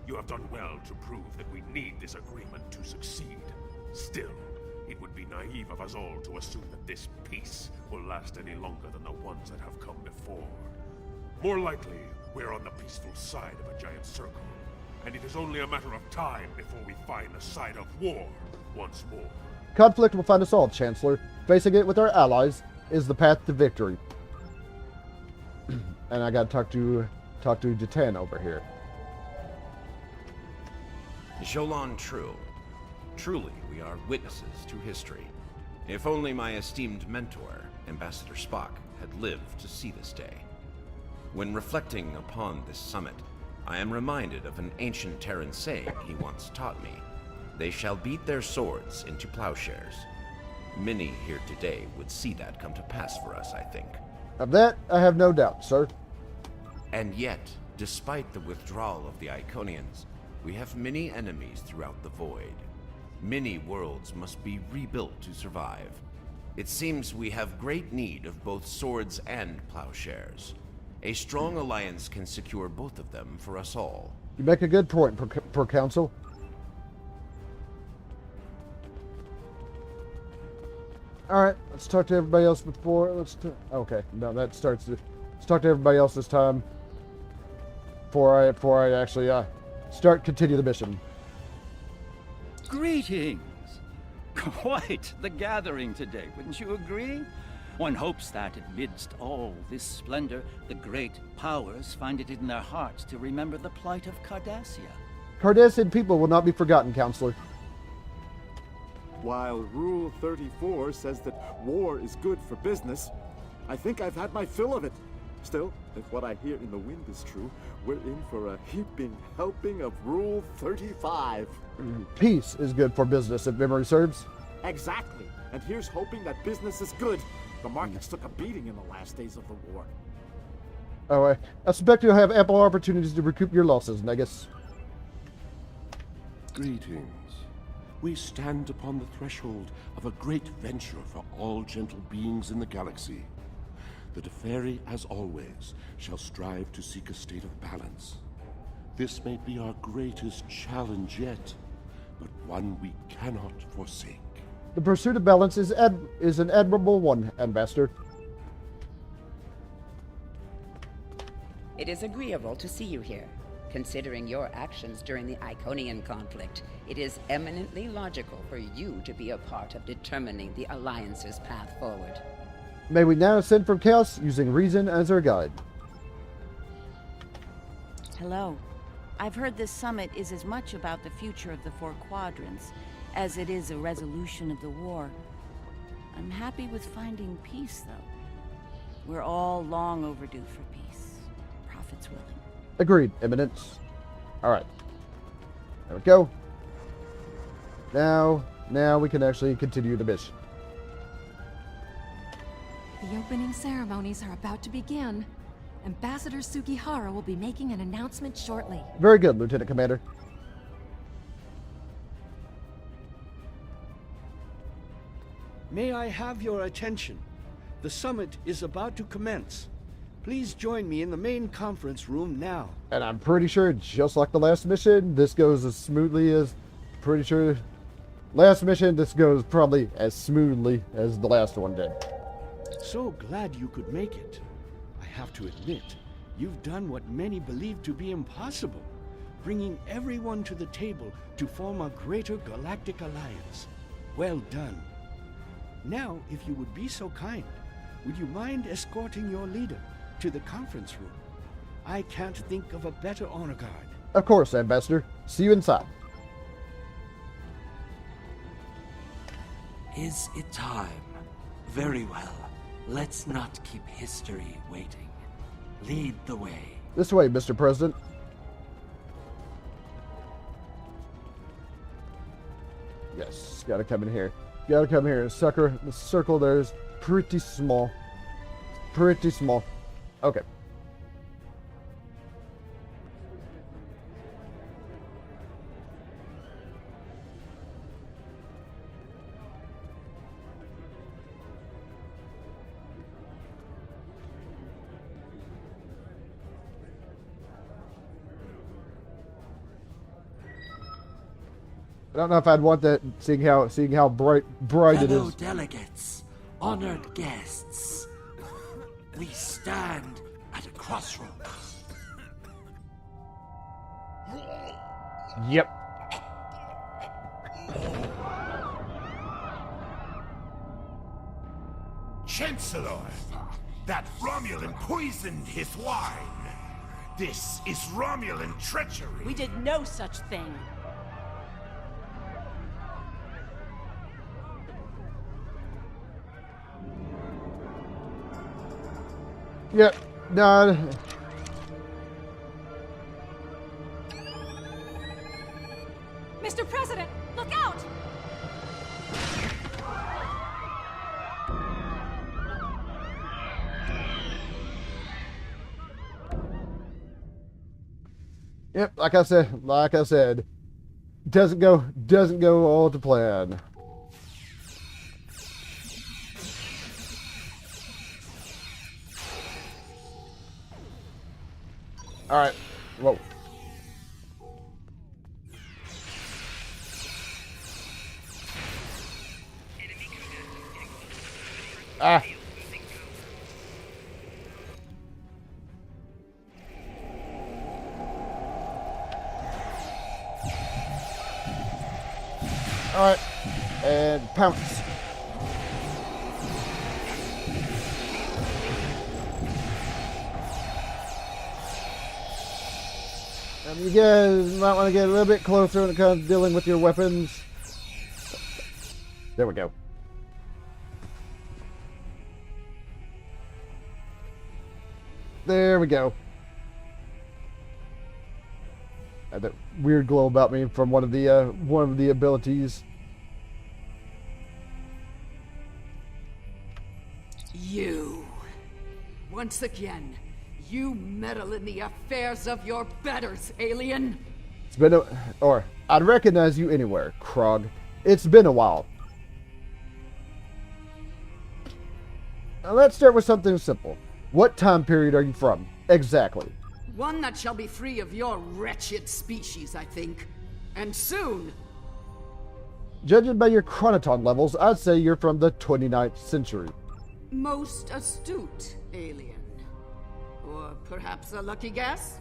You have done well to prove that we need this agreement to succeed. Still, it would be naive of us all to assume that this peace will last any longer than the ones that have come before. More likely, we're on the peaceful side of a giant circle, and it is only a matter of time before we find the side of war once more. Conflict will find us all, Chancellor. Facing it with our allies is the path to victory. And I gotta talk to Jatan over here. Jolan True. Truly, we are witnesses to history. If only my esteemed mentor, Ambassador Spock, had lived to see this day. When reflecting upon this summit, I am reminded of an ancient Terran saying he once taught me. They shall beat their swords into plowshares. Many here today would see that come to pass for us, I think. Of that, I have no doubt, sir. And yet, despite the withdrawal of the Iconians, we have many enemies throughout the void. Many worlds must be rebuilt to survive. It seems we have great need of both swords and plowshares. A strong alliance can secure both of them for us all. You make a good point, per Council. Alright, let's talk to everybody else before. Okay, no, let's talk to everybody else this time. Before I actually continue the mission. Greetings! Quite the gathering today, wouldn't you agree? One hopes that, amidst all this splendor, the great powers find it in their hearts to remember the plight of Cardassia. Cardassian people will not be forgotten, Counselor. While Rule 34 says that war is good for business, I think I've had my fill of it. Still, if what I hear in the wind is true, we're in for a heaping helping of Rule 35. Peace is good for business, if memory serves. Exactly. And here's hoping that business is good. The markets took a beating in the last days of the war. Oh, I suspect you'll have ample opportunities to recoup your losses, Negus. Greetings. We stand upon the threshold of a great venture for all gentle beings in the galaxy. The Deferi, as always, shall strive to seek a state of balance. This may be our greatest challenge yet, but one we cannot forsake. The pursuit of balance is an admirable one, Ambassador. It is agreeable to see you here. Considering your actions during the Iconian conflict, it is eminently logical for you to be a part of determining the Alliance's path forward. May we now ascend from chaos using reason as our guide. Hello. I've heard this summit is as much about the future of the Four Quadrants as it is a resolution of the war. I'm happy with finding peace, though. We're all long overdue for peace. Prophet's willing. Agreed, Eminence. Alright. There we go. Now we can actually continue the mission. The opening ceremonies are about to begin. Ambassador Sugihara will be making an announcement shortly. Very good, Lieutenant Commander. May I have your attention? The summit is about to commence. Please join me in the main conference room now. And I'm pretty sure, just like the last mission, this goes as smoothly as... Pretty sure... Last mission, this goes probably as smoothly as the last one did. So glad you could make it. I have to admit, you've done what many believe to be impossible, bringing everyone to the table to form a greater galactic alliance. Well done. Now, if you would be so kind, would you mind escorting your leader to the conference room? I can't think of a better honor guard. Of course, Ambassador. See you inside. Is it time? Very well. Let's not keep history waiting. Lead the way. This way, Mr. President. Yes, gotta come in here. Gotta come here. Sucker, the circle there is pretty small. Pretty small. Okay. don't know if I'd want that, seeing how bright it Fellow is. delegates, honored guests, we stand at a crossroads. Yep. Chancellor, that Romulan poisoned his wine. This is Romulan treachery. We did no such thing. Yep. No. Mr. President, look out! Yep, like I said, doesn't go all to plan. All right, whoa. Ah. All right, and pounce. You guys might want to get a little bit closer when it comes to dealing with your weapons. There we go. There we go. I had that weird glow about me from one of the abilities. You. Once again, you meddle in the affairs of your betters, alien. It's been I'd recognize you anywhere, Krog. It's been a while. Now let's start with something simple. What time period are you from? Exactly. One that shall be free of your wretched species, I think. And soon. Judging by your chronoton levels, I'd say you're from the 29th century. Most astute, alien. Or perhaps a lucky guess?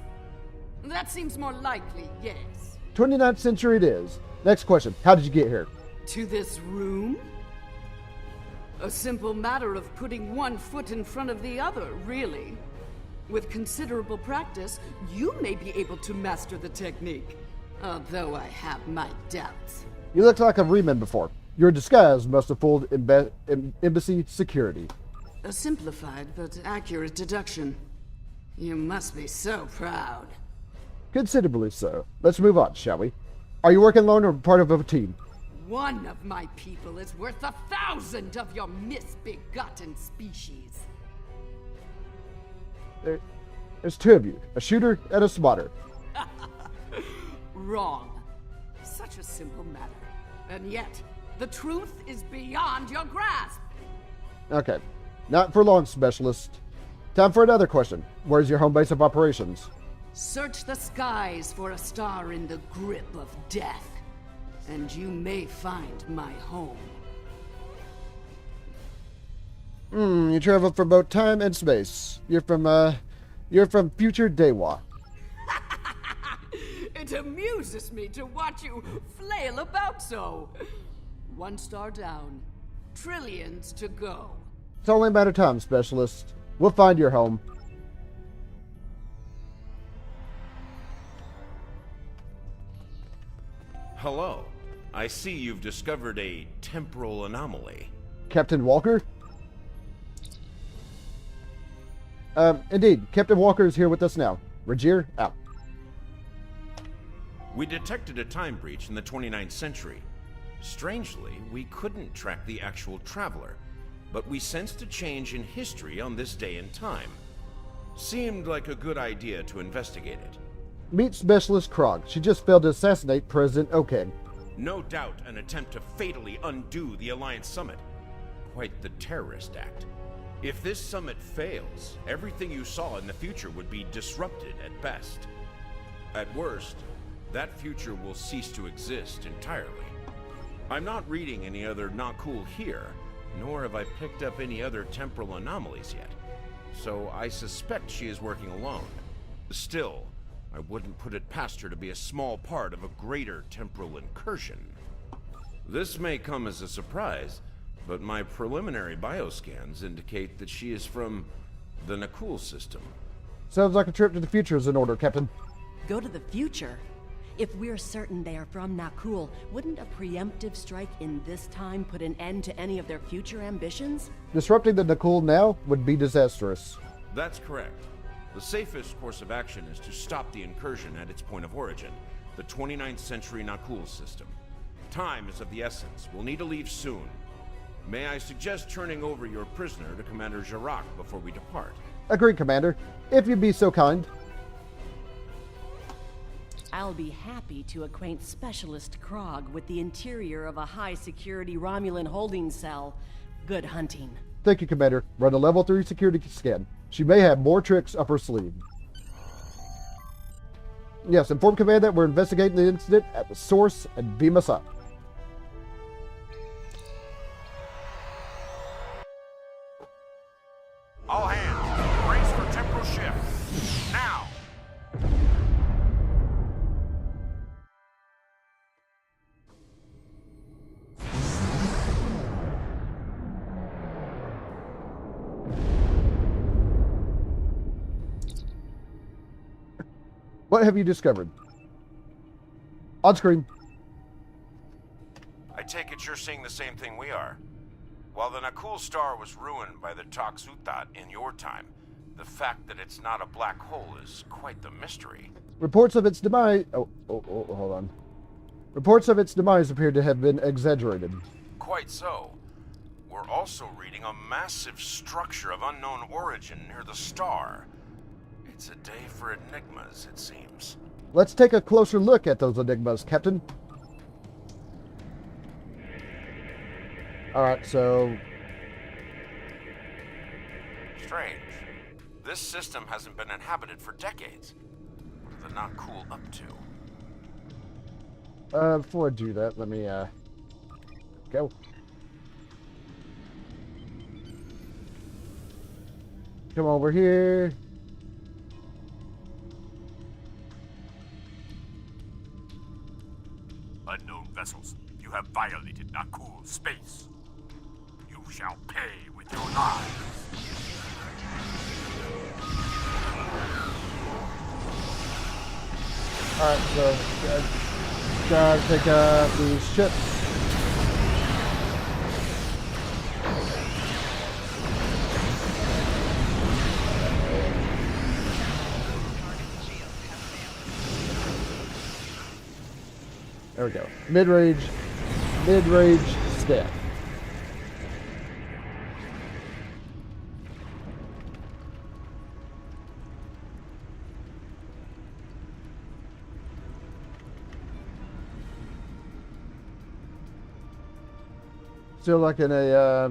That seems more likely, yes. 29th century it is. Next question. How did you get here? To this room? A simple matter of putting one foot in front of the other, really. With considerable practice, you may be able to master the technique. Although I have my doubts. You looked like a Reman before. Your disguise must have fooled embassy security. A simplified but accurate deduction. You must be so proud. Considerably so. Let's move on, shall we? Are you working alone or part of a team? One of my people is worth 1,000 of your misbegotten species. There's two of you, a shooter and a spotter. Wrong. Such a simple matter. And yet, the truth is beyond your grasp. Okay. Not for long, specialist. Time for another question. Where's your home base of operations? Search the skies for a star in the grip of death, and you may find my home. You travel for both time and space. You're from future Dewa. It amuses me to watch you flail about so. One star down, trillions to go. It's only a matter of time, specialist. We'll find your home. Hello. I see you've discovered a temporal anomaly. Captain Walker? Indeed. Captain Walker is here with us now. Regier, out. We detected a time breach in the 29th century. Strangely, we couldn't track the actual traveler, but we sensed a change in history on this day and time. Seemed like a good idea to investigate it. Meet Specialist Krog. She just failed to assassinate President Okeg. No doubt an attempt to fatally undo the Alliance Summit. Quite the terrorist act. If this summit fails, everything you saw in the future would be disrupted at best. At worst, that future will cease to exist entirely. I'm not reading any other not cool here, nor have I picked up any other temporal anomalies yet. So I suspect she is working alone. Still, I wouldn't put it past her to be a small part of a greater temporal incursion. This may come as a surprise, but my preliminary bioscans indicate that she is from the Nakul system. Sounds like a trip to the future is in order, Captain. Go to the future? If we're certain they are from Nakul, wouldn't a preemptive strike in this time put an end to any of their future ambitions? Disrupting the Nakul now would be disastrous. That's correct. The safest course of action is to stop the incursion at its point of origin, the 29th century Nakul system. Time is of the essence. We'll need to leave soon. May I suggest turning over your prisoner to Commander Jirac before we depart? Agreed, Commander. If you'd be so kind. I'll be happy to acquaint Specialist Krog with the interior of a high-security Romulan holding cell. Good hunting. Thank you, Commander. Run a level 3 security scan. She may have more tricks up her sleeve. Yes, inform Command that we're investigating the incident at the source and beam us up. All hands, brace for temporal shift. Now! What have you discovered? On screen. I take it you're seeing the same thing we are. While the Nakul star was ruined by the Toxutat in your time, the fact that it's not a black hole is quite the mystery. Reports of its demise... hold on. Reports of its demise appear to have been exaggerated. Quite so. We're also reading a massive structure of unknown origin near the star. It's a day for enigmas, it seems. Let's take a closer look at those enigmas, Captain. Alright, so... Strange. This system hasn't been inhabited for decades. What are the Nakul up to? Before I do that, let me, go. Come over here. Unknown vessels, you have violated Nakul space. You shall pay with your lives. Alright, so gotta take out these ships. There we go. Mid-range scan. Still like in a,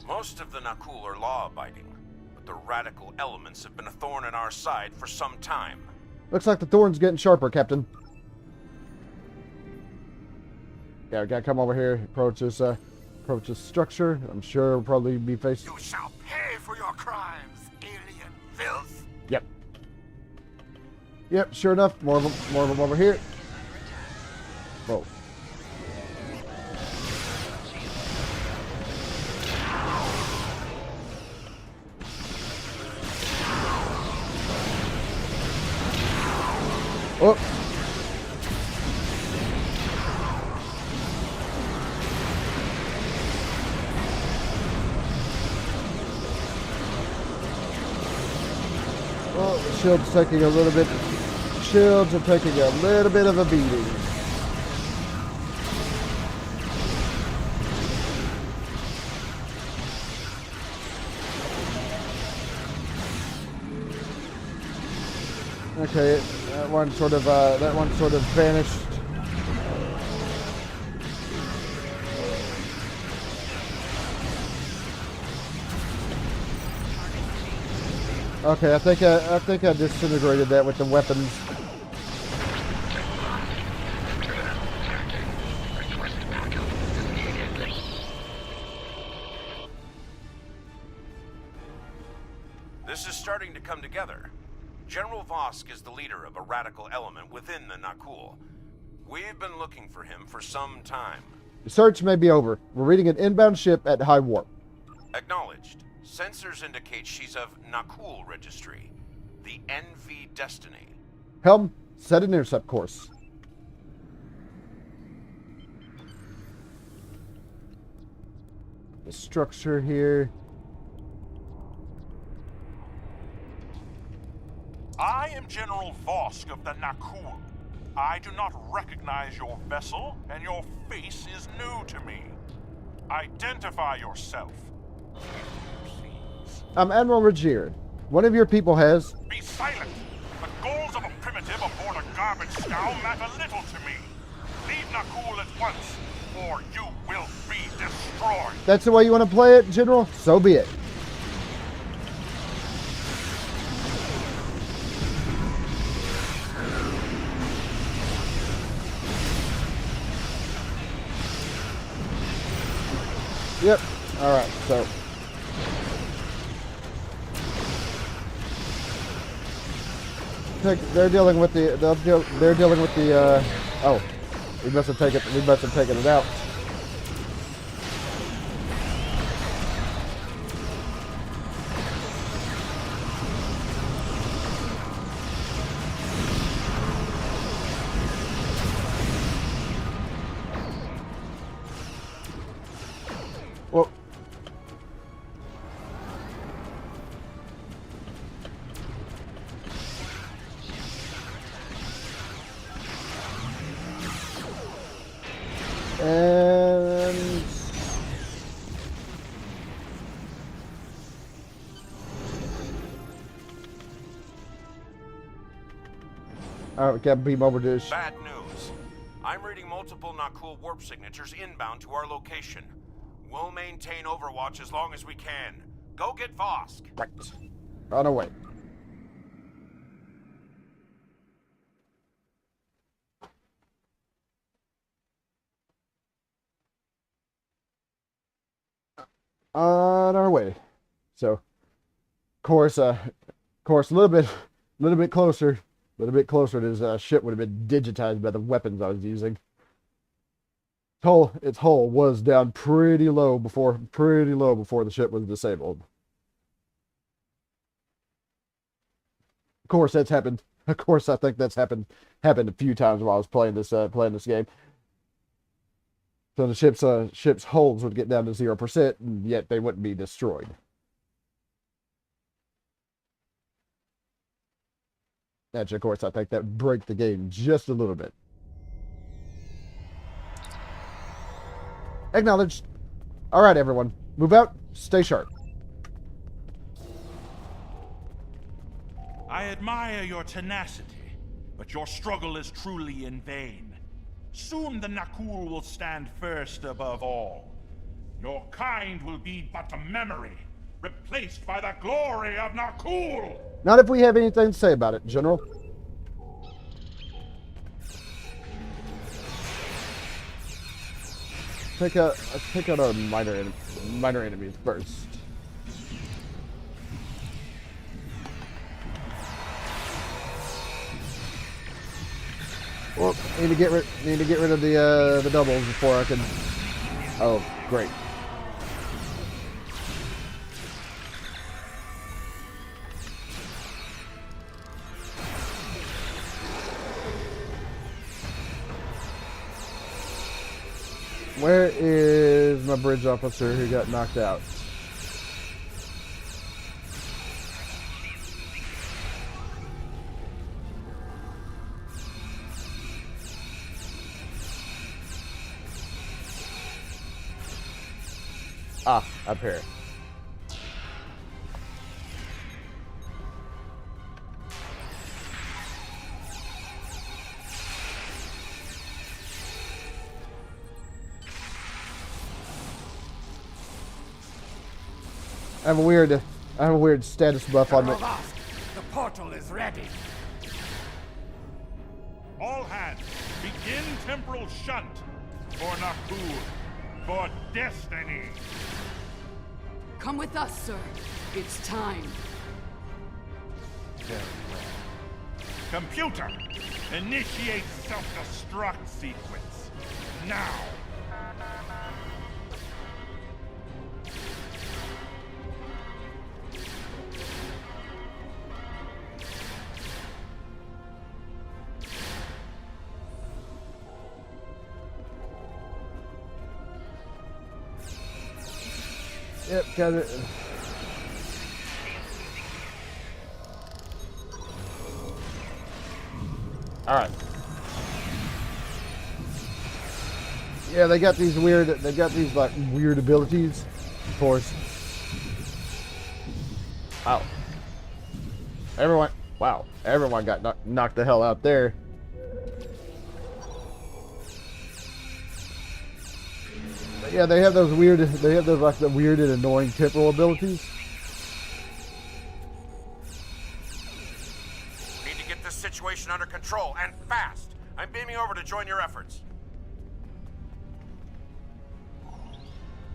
Most of the Nakul are law-abiding, but the radical elements have been a thorn in our side for some time. Looks like the thorn's getting sharper, Captain. Yeah, we gotta come over here, approach this structure. I'm sure we'll probably be facing... You shall pay for your crimes, alien filth. Yep. Yep, sure enough, more of them over here. Whoa. Oh. Oh, the shield's taking a little bit. Shields are taking a little bit of a beating. Okay, that one sort of vanished. Okay, I think I disintegrated that with the weapons. This is starting to come together. General Vosk is the leader of a radical element within the Nakul. We've been looking for him for some time. The search may be over. We're reading an inbound ship at high warp. Acknowledged. Sensors indicate she's of Nakul registry. The NV Destiny. Helm, set an intercept course. The structure here. I am General Vosk of the Nakul. I do not recognize your vessel, and your face is new to me. Identify yourself. I'm Admiral Regier. One of your people has... Be silent! The goals of a primitive aboard a garbage scow matter little to me. Leave Nakul at once, or you will be destroyed. That's the way you want to play it, General? So be it. Yep. All right. So they're dealing with the. They're dealing with the. Oh, we must have taken. We must have taken it out. Well, and we can't beam over to this. Bad news. I'm reading multiple Nakul warp signatures inbound to our location. We'll maintain Overwatch as long as we can. Go get Vosk. Right. On our way. On our way. So, of course, a little bit closer this ship would have been digitized by the weapons I was using. Its hull was down pretty low before the ship was disabled. Of course, that's happened. Of course, I think that's happened a few times while I was playing this game. So the ship's hulls would get down to 0%, and yet they wouldn't be destroyed. Actually, of course, I think that would break the game just a little bit. Acknowledged. All right, everyone. Move out. Stay sharp. I admire your tenacity, but your struggle is truly in vain. Soon the Nakul will stand first above all. Your kind will be but a memory, replaced by the glory of Nakul! Not if we have anything to say about it, General. Let's take out our minor enemies first. Well, need to get rid of the doubles before I can. Oh, great. Where is my bridge officer who got knocked out? Ah, up here. I have a weird status buff on me. The portal is ready. All hands, begin temporal shunt for Nakul, for destiny. Come with us, sir. It's time. Very well. Computer, initiate self-destruct sequence. Now! Yep, got it. Alright. Yeah, they got these like weird abilities, of course. Wow. Everyone got knocked the hell out there. But yeah, they have those like the weird and annoying temporal abilities. Need to get this situation under control, and fast. I'm beaming over to join your efforts.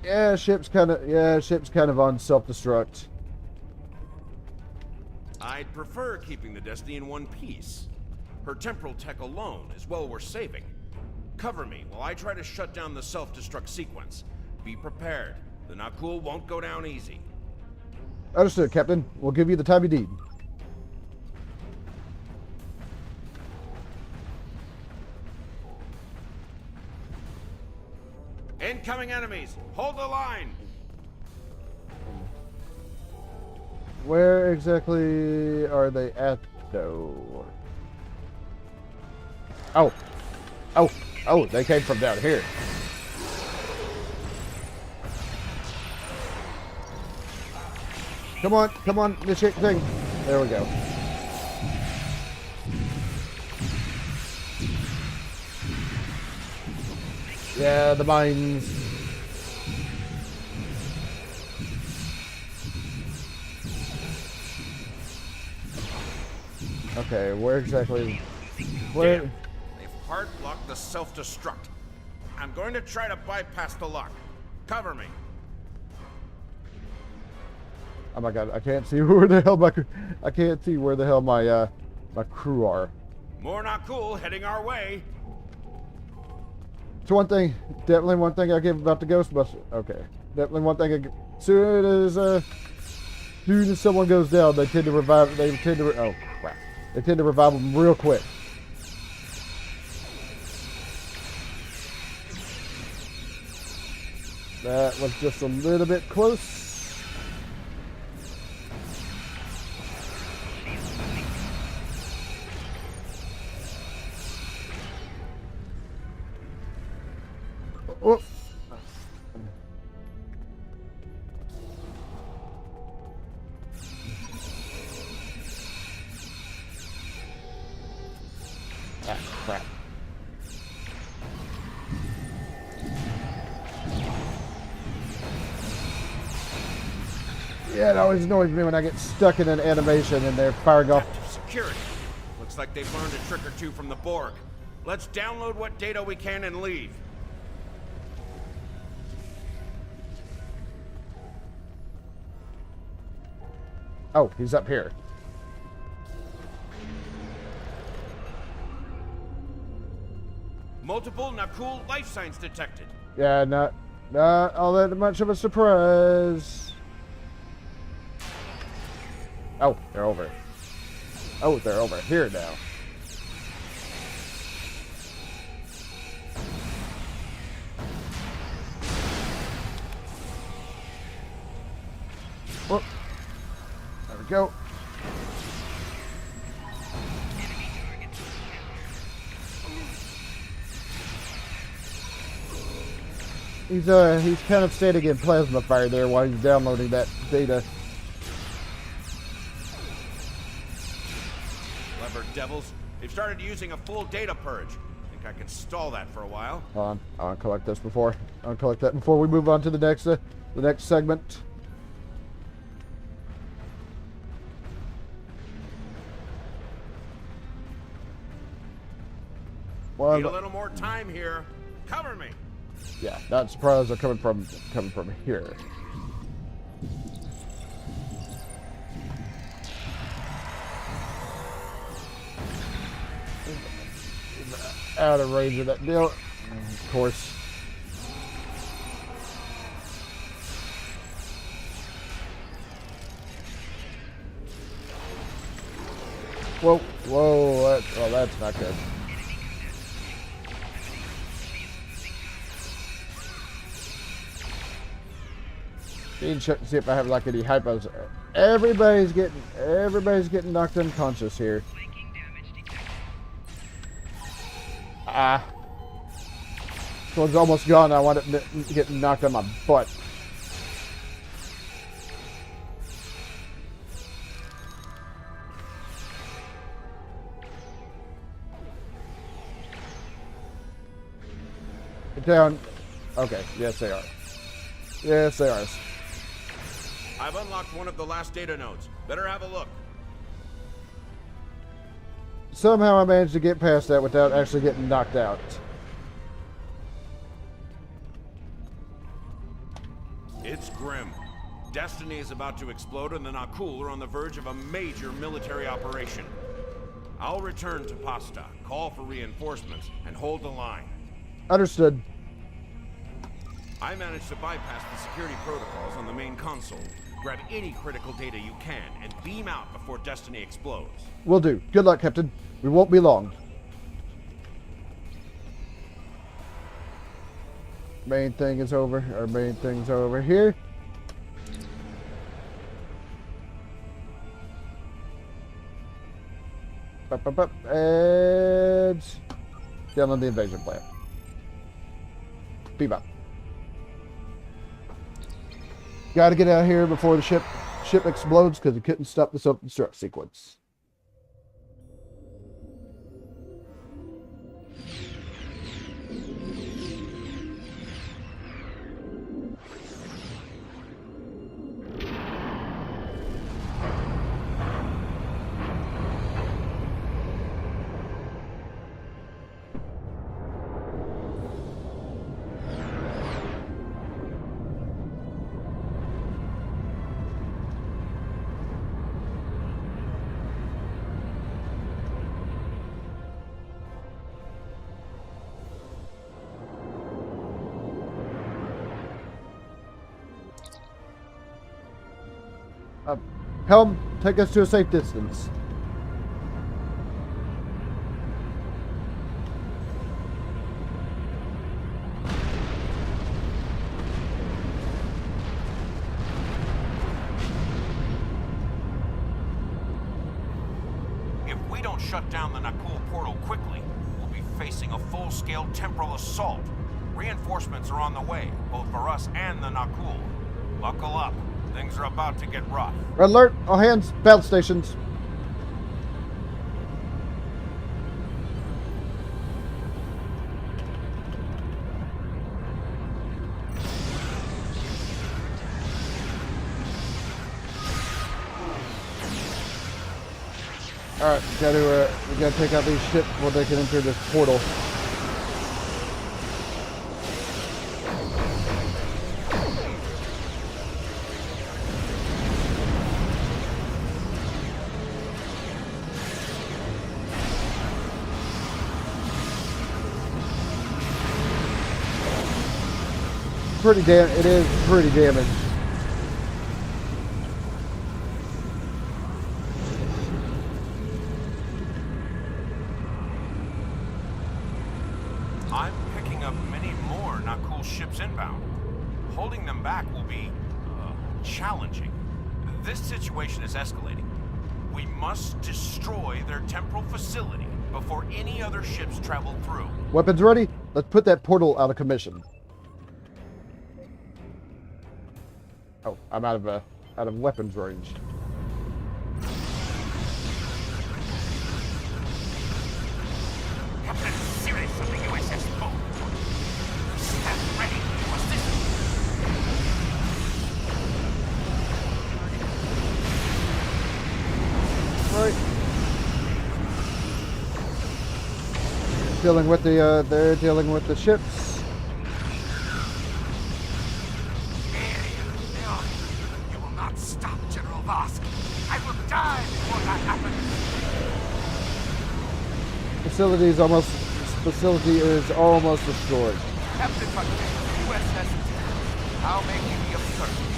Yeah, ship's kind of on self-destruct. I'd prefer keeping the Destiny in one piece. Her temporal tech alone is well worth saving. Cover me while I try to shut down the self-destruct sequence. Be prepared. The Nakul won't go down easy. Understood, Captain. We'll give you the time you need. Incoming enemies! Hold the line! Where exactly are they at, though? Oh, they came from down here. Come on, the shit thing. There we go. Yeah, the mines. Okay, where exactly? Where? Damn. They've hard locked the self-destruct. I'm going to try to bypass the lock. Cover me. Oh my god, I can't see where the hell my my crew are. More Nakul heading our way. It's definitely one thing I give about the Ghostbusters. Okay, definitely one thing. Soon as someone goes down, they tend to revive. They tend to revive them real quick. That was just a little bit close. Oh. Ah, crap. Yeah, it always annoys me when I get stuck in an animation and they're firing off. Security. Looks like they've learned a trick or two from the Borg. Let's download what data we can and leave. Oh, he's up here. Multiple Nakul life signs detected. Yeah, not all that much of a surprise. Oh, they're over. Oh, they're over here now. Whoop. There we go. He's kind of standing in plasma fire there while he's downloading that data. Clever devils. They've started using a full data purge. Think I can stall that for a while. Hold on. I'll collect this before. I'll collect that before we move on to the next segment. Well, need a little more time here. Cover me. Yeah, not surprised they're coming from here. out of range of that deal. Of course. Whoa, whoa, that's not good. Check to see if I have like any hypos. Everybody's getting knocked unconscious here. Ah. This one's almost gone. I want it to get knocked on my butt. Get down. Okay, yes they are. Yes they are. I've unlocked one of the last data nodes. Better have a look. Somehow I managed to get past that without actually getting knocked out. It's grim. Destiny is about to explode and the Nakul are on the verge of a major military operation. I'll return to Pasta, call for reinforcements, and hold the line. Understood. I managed to bypass the security protocols on the main console. Grab any critical data you can and beam out before Destiny explodes. Will do. Good luck, Captain. We won't be long. Main thing is over. Our main thing's over here. And down on the invasion plan. Bebop. Got to get out of here before the ship explodes because it couldn't stop the self-destruct sequence. Helm, take us to a safe distance. If we don't shut down the Nakul portal quickly, we'll be facing a full-scale temporal assault. Reinforcements are on the way, both for us and the Nakul. Buckle up. Things are about to get rough. Red alert! All hands, battle stations. All right, we gotta take out these ships before they can enter this portal. It is pretty damaged. I'm picking up many more Nakul ships inbound. Holding them back will be challenging. This situation is escalating. We must destroy their temporal facility before any other ships travel through. Weapons ready? Let's put that portal out of commission. Oh, I'm out of weapons range. Captain Sirius of the USS Boat. Stand ready for Right. Dealing with the they're dealing with the ships. Facility's almost facility is almost destroyed. Captain McKay, USS. How may we be of service?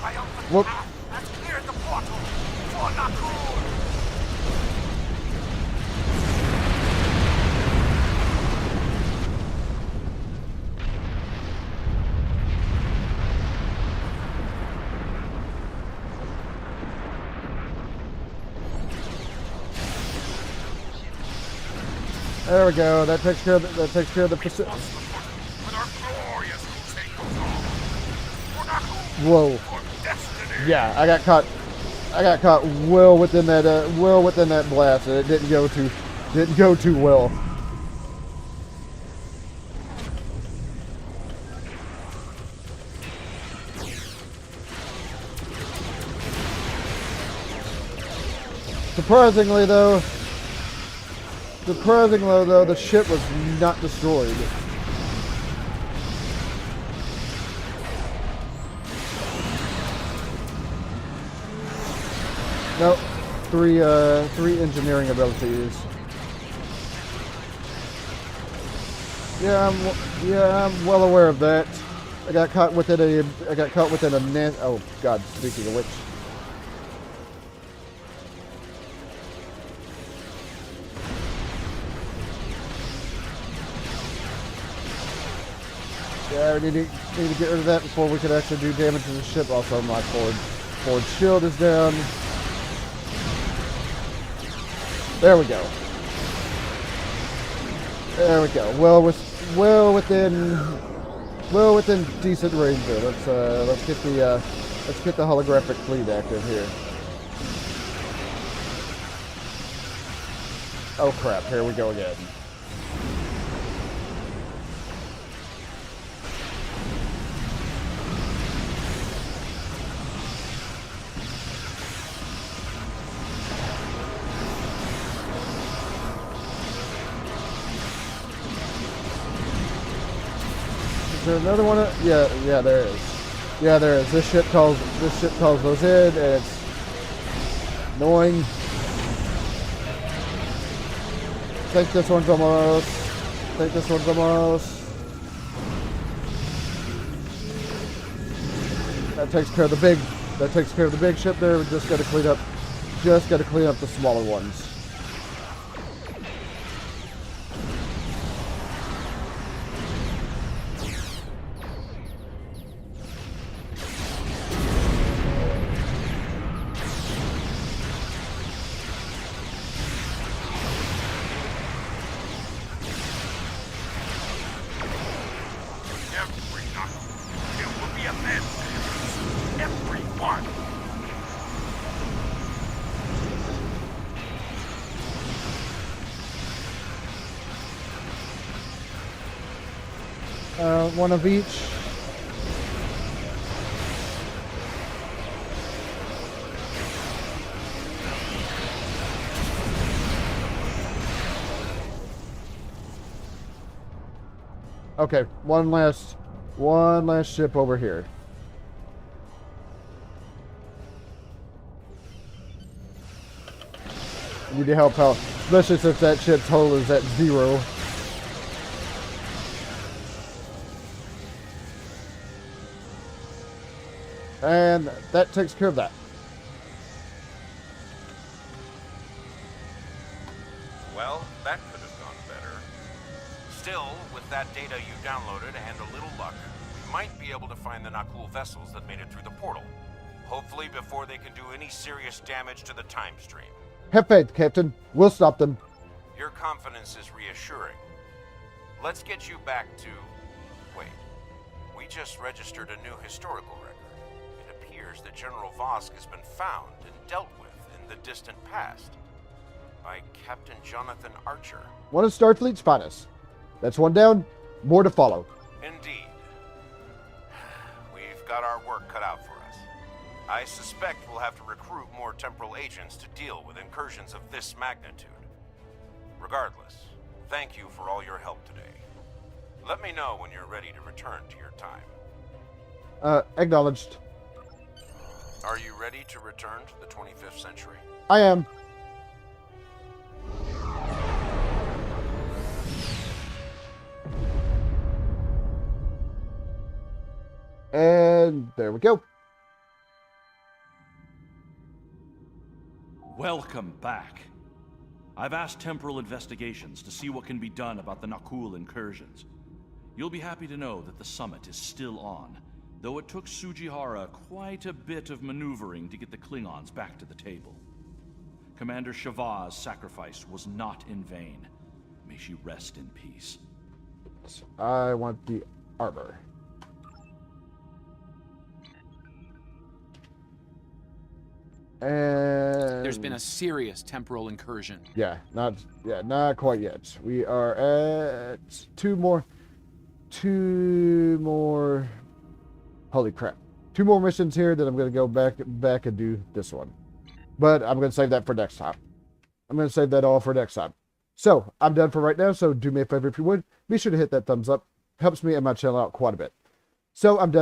Triumphant Whoop. path has cleared the portal for Nakul. There we go. That takes care of the facility. With our glorious crusade goes on. For Nakul. Whoa. For destiny. Yeah, I got caught well within that blast, and it didn't go too well. Surprisingly though, the ship was not destroyed. Nope. Three engineering abilities. Yeah, I'm well aware of that. I got caught within a net. Oh God! Speaking of which. Yeah, we need to get rid of that before we can actually do damage to the ship. Also, my forward shield is down. There we go. There we go. Well within decent range there. Let's get the holographic fleet active here. Oh crap! Here we go again. Is there another one? Yeah, there is. Yeah, there is. This ship calls those in, and it's annoying. I think this one's almost. That takes care of the big ship there. We just got to clean up the smaller ones. One of each. Okay, one last ship over here. I need to help out, especially since that ship's hull is at 0. And that takes care of that. Well, that could have gone better. Still, with that data you downloaded and a little luck, we might be able to find the Nakul vessels that made it through the portal. Hopefully before they can do any serious damage to the time stream. Have faith, Captain. We'll stop them. Your confidence is reassuring. Let's get you back to... Wait. We just registered a new historical record. It appears that General Vosk has been found and dealt with in the distant past by Captain Jonathan Archer. One of Starfleet's finest. That's one down. More to follow. Indeed. We've got our work cut out for us. I suspect we'll have to recruit more temporal agents to deal with incursions of this magnitude. Regardless, thank you for all your help today. Let me know when you're ready to return to your time. Acknowledged. Are you ready to return to the 25th century? I am. And there we go. Welcome back. I've asked Temporal Investigations to see what can be done about the Nakul incursions. You'll be happy to know that the summit is still on, though it took Sujihara quite a bit of maneuvering to get the Klingons back to the table. Commander Shavah's sacrifice was not in vain. May she rest in peace. I want the armor. And there's been a serious temporal incursion. Yeah, not quite yet. We are at two more. Holy crap! 2 more missions here. Then I'm gonna go back and do this one. But I'm gonna save that for next time. I'm gonna save that all for next time. So I'm done for right now. So do me a favor if you would. Be sure to hit that thumbs up. Helps me and my channel out quite a bit. So I'm done.